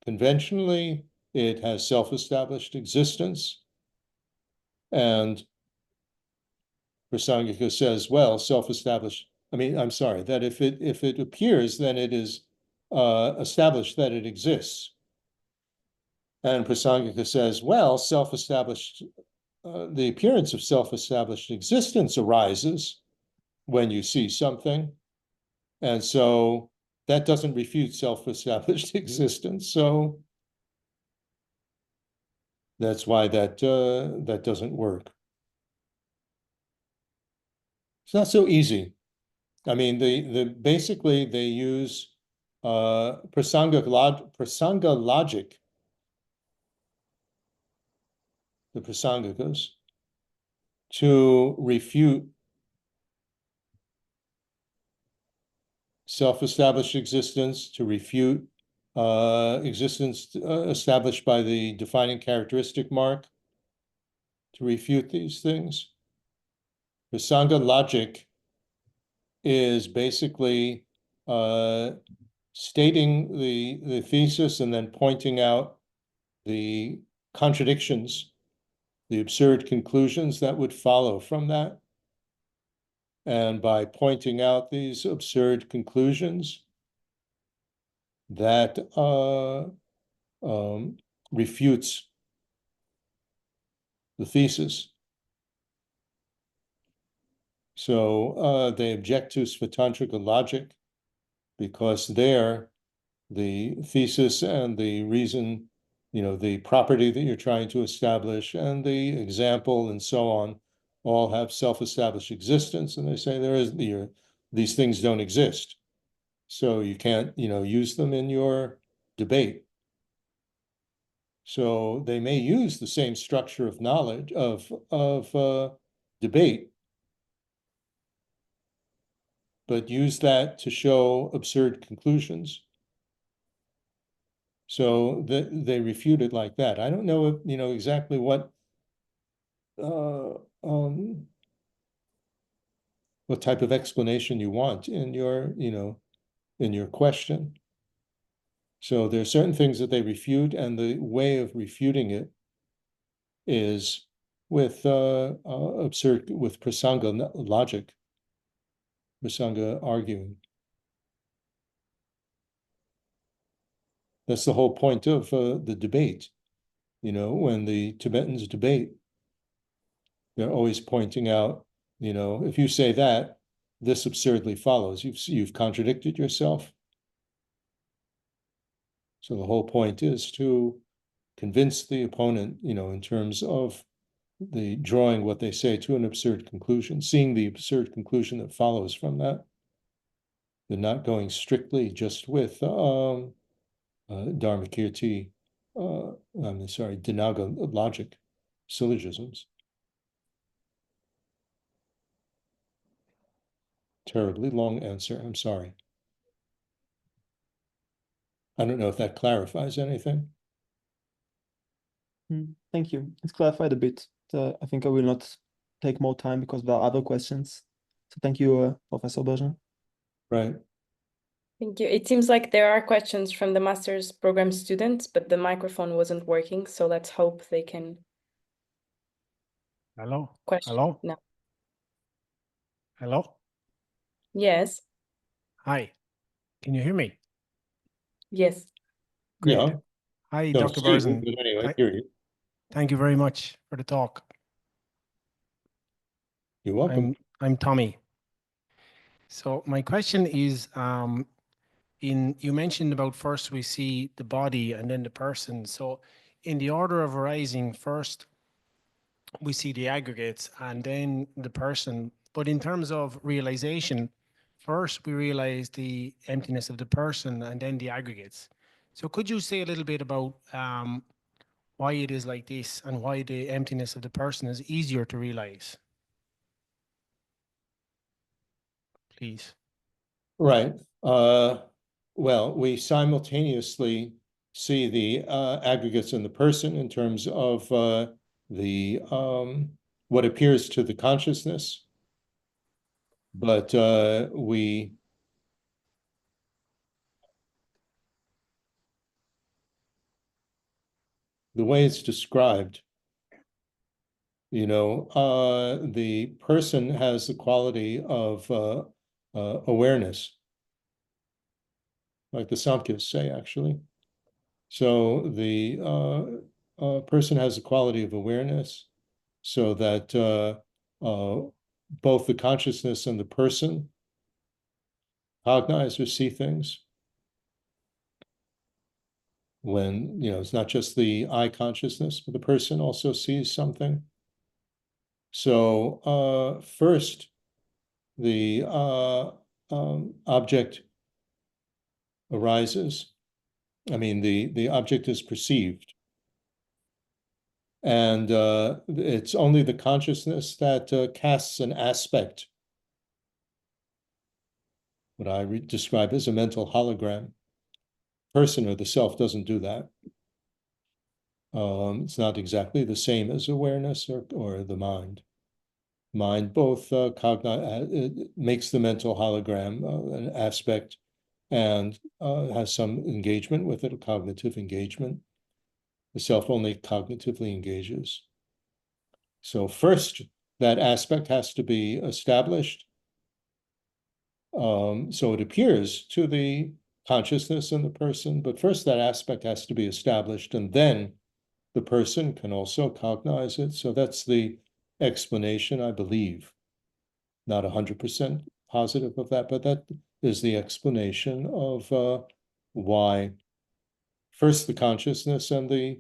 conventionally, it has self-established existence, and Prasangika says, well, self-established, that if it appears, then it is established that it exists. And Prasangika says, well, self-established, the appearance of self-established existence arises when you see something. And so that doesn't refute self-established existence. So that's why that doesn't work. It's not so easy. I mean, basically they use prasanga logic, the prasangikas, to refute self-established existence, to refute existence established by the defining characteristic mark to refute these things. Prasanga logic is basically stating the thesis and then pointing out the contradictions, the absurd conclusions that would follow from that. And by pointing out these absurd conclusions, that refutes the thesis. So they object to Svatantrika logic because there the thesis and the reason, the property that you're trying to establish and the example and so on all have self-established existence, and they say these things don't exist. So you can't, use them in your debate. So they may use the same structure of knowledge of debate, but use that to show absurd conclusions. So they refute it like that. I don't know if, exactly what type of explanation you want in your, in your question. So there are certain things that they refute, and the way of refuting it is with prasanga logic, prasanga arguing. That's the whole point of the debate. When the Tibetans debate, they're always pointing out, if you say that, this absurdly follows. You've contradicted yourself. So the whole point is to convince the opponent, in terms of the drawing what they say to an absurd conclusion, seeing the absurd conclusion that follows from that. They're not going strictly just with Dharmakirti, Dinaga logic, syllogisms. Terribly long answer, I'm sorry. I don't know if that clarifies anything. Thank you. It's clarified a bit. I think I will not take more time because there are other questions. So thank you, Professor Berzin. Right. Thank you. It seems like there are questions from the master's program students, but the microphone wasn't working. So let's hope they can. Hello? Question. Hello? No. Hello? Yes. Hi. Can you hear me? Yes. Great. Yeah. Hi, Don't Dr. see you, Berzin. but anyway, I hear you. Thank you very much for the talk. You're welcome. I'm Tommy. So my question is, you mentioned about first we see the body and then the person. So in the order of arising, first we see the aggregates and then the person. But in terms of realization, first we realize the emptiness of the person and then the aggregates. So could you say a little bit about why it is like this and why the emptiness of the person is easier to realize? Please. Right. Well, we simultaneously see the aggregates in the person in terms of the what appears to the consciousness, but the way it's described, the person has the quality of awareness, like the Samkhya's say, actually. So the person has a quality of awareness, so that both the consciousness and the person cognize or see things. When, it's not just the eye consciousness, but the person also sees something. So first, the object arises. I mean, the object is perceived. And it's only the consciousness that casts an aspect, what I describe as a mental hologram. person or the self doesn't do that. It's not exactly the same as awareness or the mind. Mind both it makes the mental hologram an aspect and has some engagement with it, a cognitive engagement. The self only cognitively engages. So first, that aspect has to be established. So it appears to the consciousness in the person, but first that aspect has to be established, and then the person can also cognize it. So that's the explanation, I believe. Not 100% positive of that, but that is the explanation of why first the consciousness and the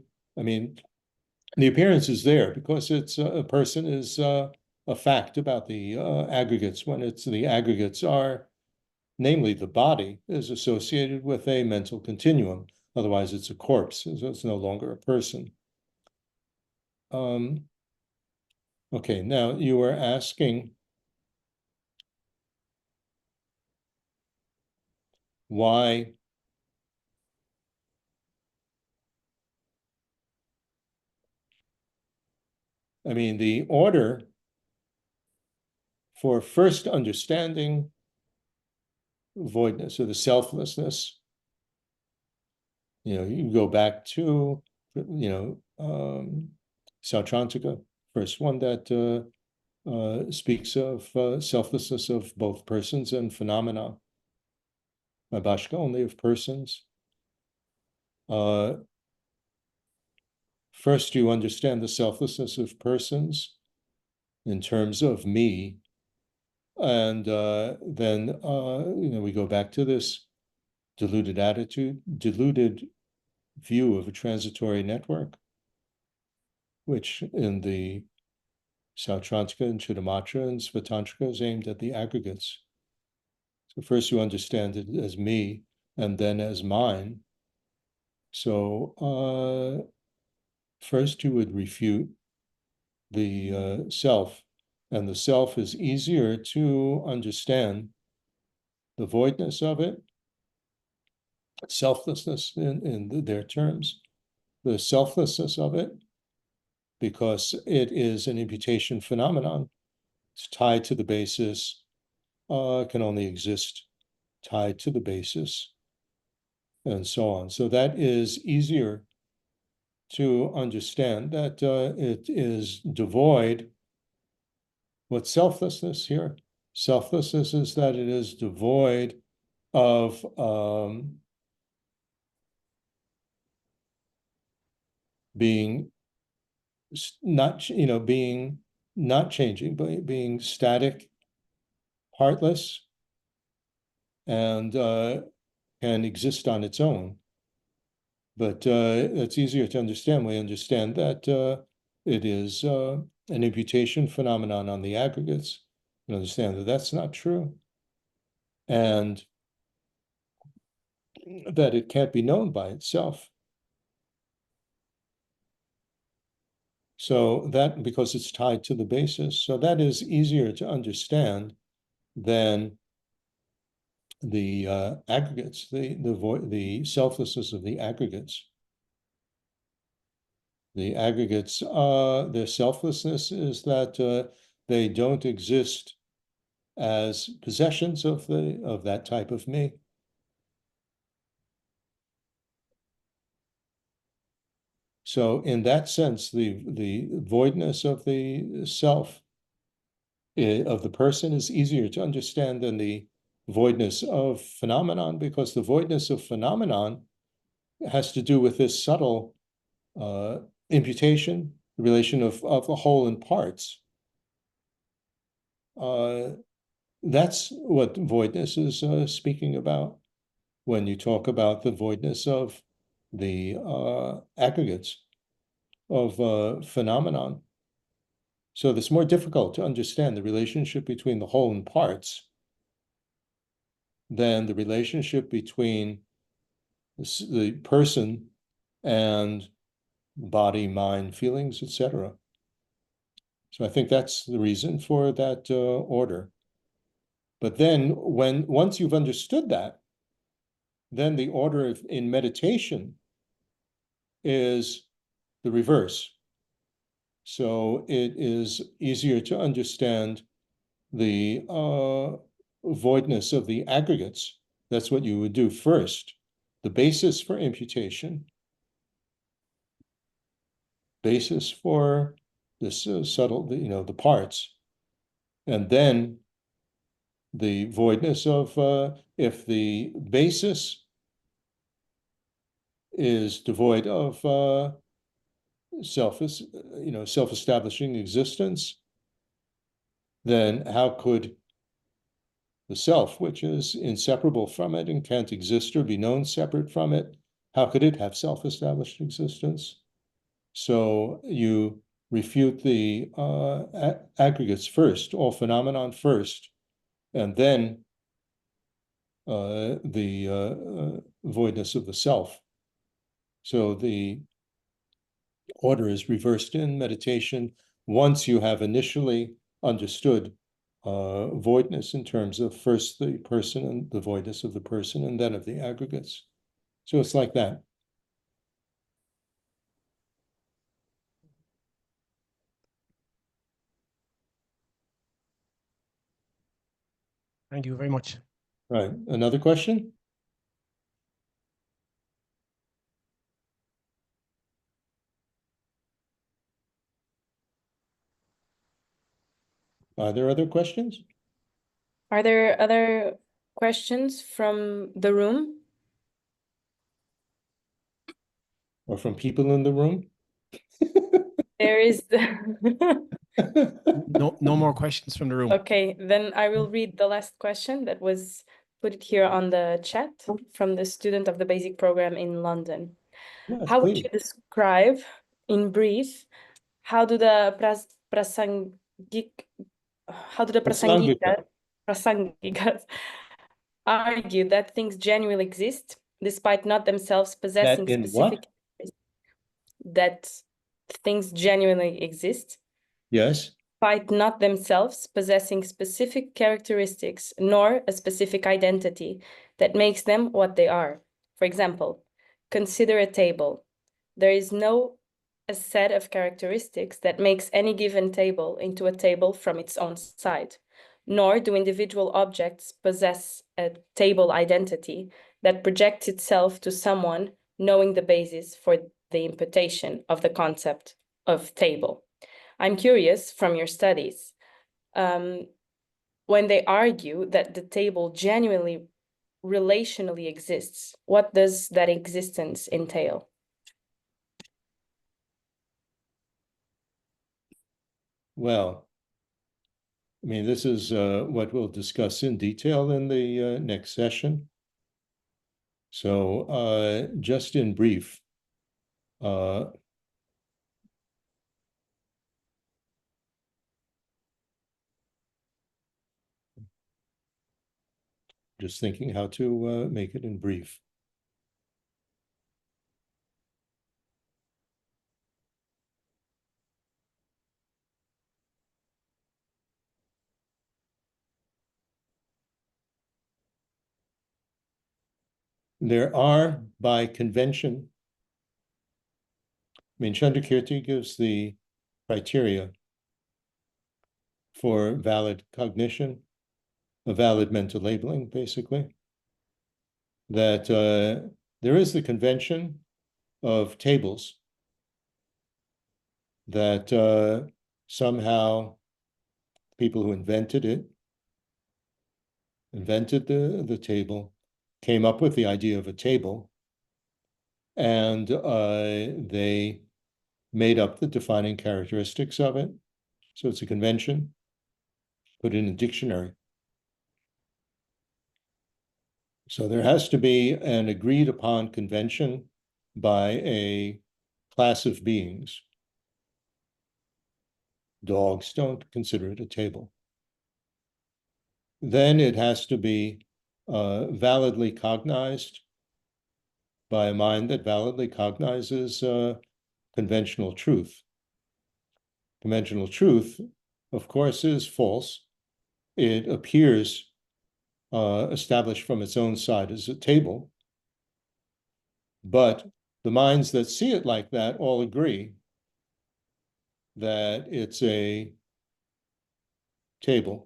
appearance is there because it's a person is a fact about the aggregates when it's the aggregates are, namely the body, is associated with a mental continuum. Otherwise, it's a corpse, so it's no longer a person. Okay, now you were asking why the order for first understanding voidness or the selflessness, you go back to, Chandrakirti, first one that speaks of selflessness of both persons and phenomena. Bhashka only of persons. First, you understand the selflessness of persons in terms of me, and then we go back to this deluded attitude, deluded view of a transitory network, which in the Sautrantika and Chittamatra and Svatantrika is aimed at the aggregates. So first you understand it as me, and then as mine. So first you would refute the self, and the self is easier to understand, the voidness of it, selflessness in their terms, the selflessness of it, because it is an imputation phenomenon. It's tied to the basis, can only exist tied to the basis, and so on. So that is easier to understand, that it is devoid. What's selflessness here? Selflessness is that it is devoid of being not, being not changing, but being static, heartless, and can exist on its own. But it's easier to understand. We understand that it is an imputation phenomenon on the aggregates. We understand that that's not true, and that it can't be known by itself. So that, because it's tied to the basis, so that is easier to understand than the aggregates, the selflessness of the aggregates. The aggregates, their selflessness is that they don't exist as possessions of that type of me. So in that sense, the voidness of the self, of the person, is easier to understand than the voidness of phenomenon, because the voidness of phenomenon has to do with this subtle imputation, the relation of the whole and parts. That's what voidness is speaking about when you talk about the voidness of the aggregates of phenomenon. So it's more difficult to understand the relationship between the whole and parts than the relationship between the person and body, mind, feelings, etc. So I think that's the reason for that order. But then once you've understood that, then the order in meditation is the reverse. So it is easier to understand the voidness of the aggregates. That's what you would do first. The basis for imputation, basis for this subtle, the parts, and then the voidness of if the basis is devoid of self-establishing existence, then how could the self, which is inseparable from it and can't exist or be known separate from it, how could it have self-established existence? So you refute the aggregates first, all phenomenon first, and then the voidness of the self. So the order is reversed in meditation once you have initially understood voidness in terms of first the person and the voidness of the person and then of the aggregates. So it's like that. Thank you very much. Right. Another question? Are there other questions? Are there other questions from the room? Or from people in the room? There is. No more questions from the room. Okay, then I will read the last question that was put here on the chat from the student of the basic program in London. Yes, How would please. you describe, in brief, how do the Prasangikas argue that things genuinely exist, despite not themselves possessing That in specific what? that things genuinely exist, Yes. despite not themselves possessing specific characteristics nor a specific identity that makes them what they are. For example, consider a table. There is no a set of characteristics that makes any given table into a table from its own side, nor do individual objects possess a table identity that projects itself to someone knowing the basis for the imputation of the concept of table. I'm curious from your studies, when they argue that the table genuinely relationally exists, what does that existence entail? Well, I mean, this is what we'll discuss in detail in the next session. So just in brief, just thinking how to make it in brief. There are, by convention, I mean, Chandrakirti gives the criteria for valid cognition, a valid mental labeling, basically, that there is the convention of tables that somehow people who invented the table, came up with the idea of a table, and they made up the defining characteristics of it. So it's a convention, put in a dictionary. So there has to be an agreed upon convention by a class of beings. Dogs don't consider it a table. Then it has to be validly cognized by a mind that validly cognizes conventional truth. Conventional truth, of course, is false. It appears established from its own side as a table, But the minds that see it like that all agree that it's a table,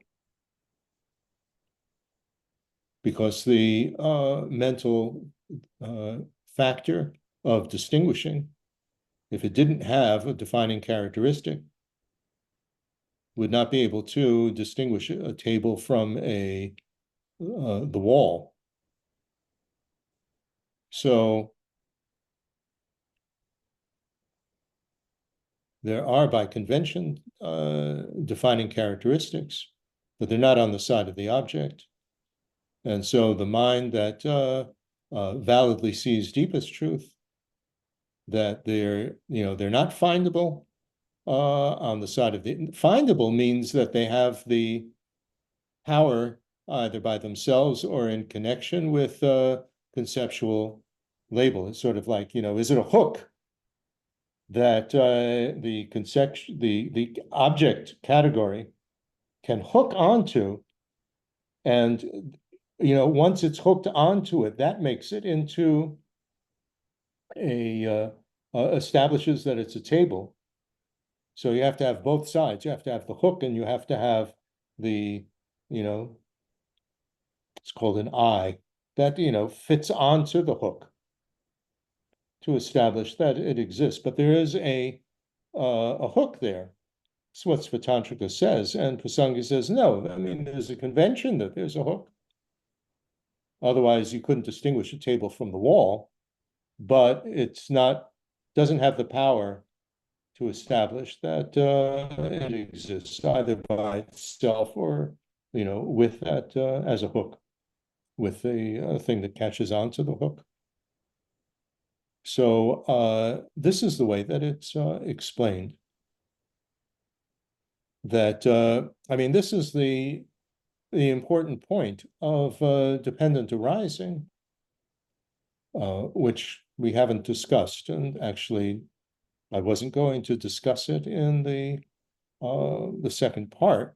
because the mental factor of distinguishing, if it didn't have a defining characteristic, would not be able to distinguish a table from the wall. So there are, by convention, defining characteristics, but they're not on the side of the object. And so the mind that validly sees deepest truth, that they're not findable on the side of the findable, means that they have the power either by themselves or in connection with conceptual label. It's sort of like, is it a hook that the object category can hook onto, and once it's hooked onto it, that makes it into establishes that it's a table. So you have to have both sides. You have to have the hook, and you have to have the, it's called an eye, that, fits onto the hook to establish that it exists. But there is a hook there. That's what Svatantrika says. And Prasanga says, no, I mean, there's a convention that there's a hook. Otherwise, you couldn't distinguish a table from the wall, but it's not, doesn't have the power to establish that it exists either by itself or, with that as a hook, with the thing that catches onto the hook. So this is the way that it's explained. That, I mean, this is the important point of dependent arising, which we haven't discussed. And actually, I wasn't going to discuss it in the second part,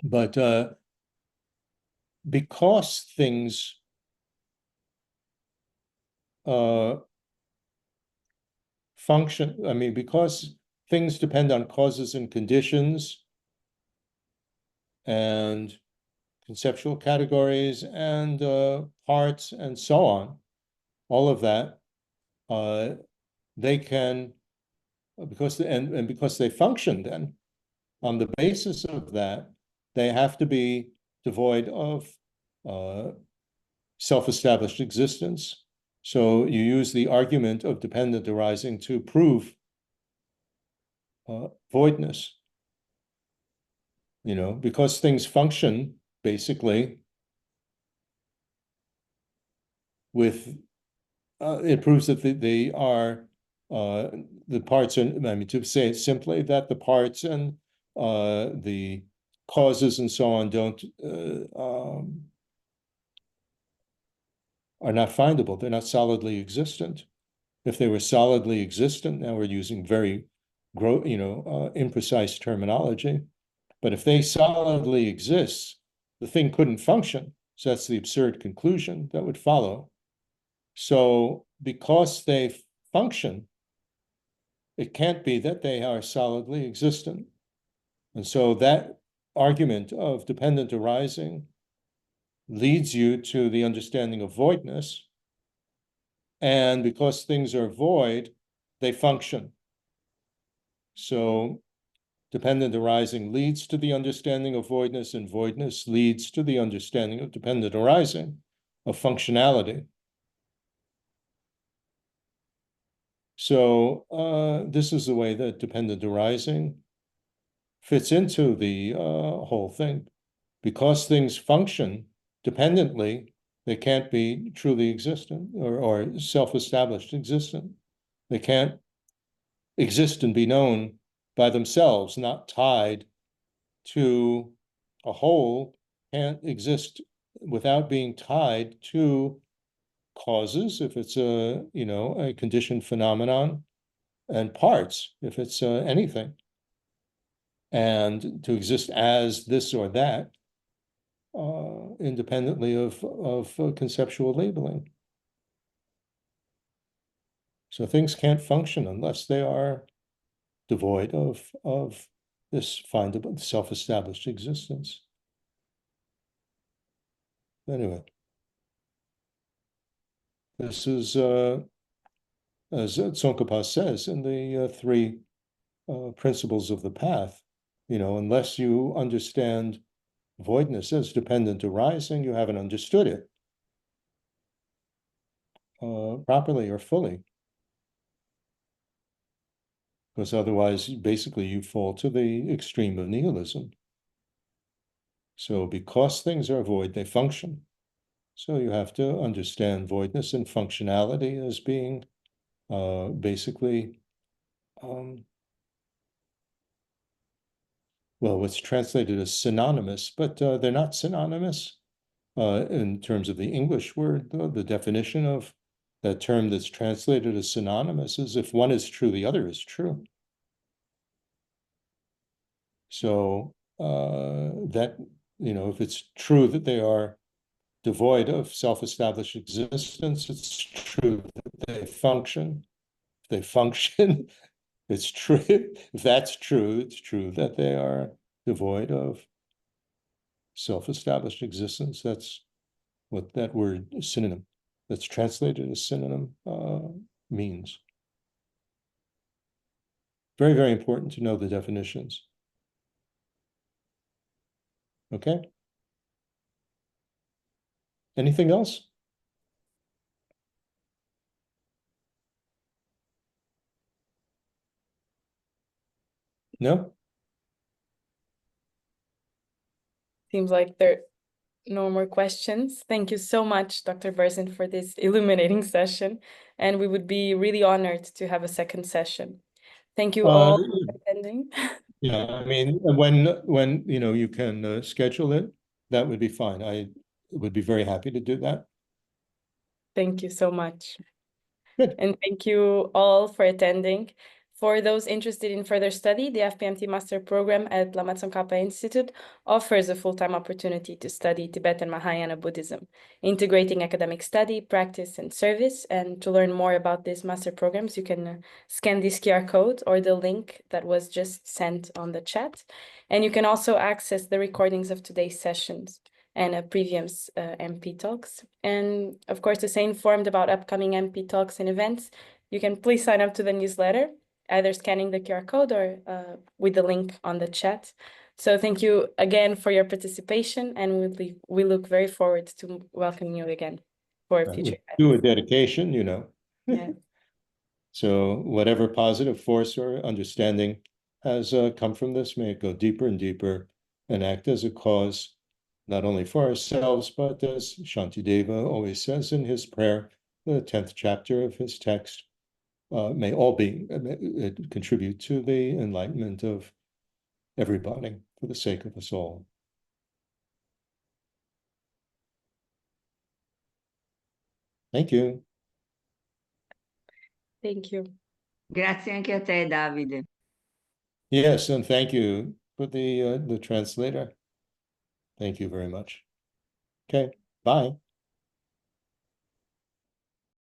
but because things function, I mean, because things depend on causes and conditions and conceptual categories and parts and so on, all of that, they can, because they function then on the basis of that, they have to be devoid of self-established existence. So you use the argument of dependent arising to prove voidness. Because things function basically with, it proves that they are, the parts, and I mean, to say it simply, that the parts and the causes and so on don't, are not findable. They're not solidly existent. If they were solidly existent, now we're using very, imprecise terminology. But if they solidly exist, the thing couldn't function. So that's the absurd conclusion that would follow. So because they function, it can't be that they are solidly existent. And so that argument of dependent arising leads you to the understanding of voidness. And because things are void, they function. So dependent arising leads to the understanding of voidness, and voidness leads to the understanding of dependent arising, of functionality. So this is the way that dependent arising fits into the whole thing. Because things function dependently, they can't be truly existent or self-established existent. They can't exist and be known by themselves, not tied to a whole, can't exist without being tied to causes, if it's a conditioned phenomenon, and parts, if it's anything. And to exist as this or that, independently of conceptual labeling. So things can't function unless they are devoid of this findable, self-established existence. Anyway, this is, as Tsongkhapa says in the three principles of the path, unless you understand voidness as dependent arising, you haven't understood it properly or fully. Because otherwise, basically, you fall to the extreme of nihilism. So because things are void, they function. So you have to understand voidness and functionality as being basically, well, what's translated as synonymous, but they're not synonymous in terms of the English word. The definition of that term that's translated as synonymous is if one is true, the other is true. So that, if it's true that they are devoid of self-established existence, it's true that they function. If they function, it's true. If that's true, it's true that they are devoid of self-established existence. That's what that word synonym, that's translated as synonym, means. Very, very important to know the definitions. Okay. Anything else? No? Seems like there are no more questions. Thank you so much, Dr. Berzin, for this illuminating session. And we would be really honored to have a second session. Thank you all for attending. Yeah, I mean, when you can schedule it, that would be fine. I would be very happy to do that. Thank you so much. Good. And thank you all for attending. For those interested in further study, the FPMT Master Program at Lama Tsongkhapa Institute offers a full-time opportunity to study Tibetan Mahayana Buddhism, integrating academic study, practice, and service. And to learn more about these master programs, you can scan this QR code or the link that was just sent on the chat. And you can also access the recordings of today's sessions and previous MP talks. And of course, to stay informed about upcoming MP talks and events, you can please sign up to the newsletter, either scanning the QR code or with the link on the chat. So thank you again for your participation, and we look very forward to welcoming you again for future events. Do a dedication, Yeah. So whatever positive force or understanding has come from this, may it go deeper and deeper and act as a cause, not only for ourselves, but as Shantideva always says in his prayer, the 10th chapter of his text, may all contribute to the enlightenment of everybody for the sake of us all. Thank you. Thank you. Grazie anche a te, Davide. Yes, and thank you for the translator. Thank you very much. Okay, bye.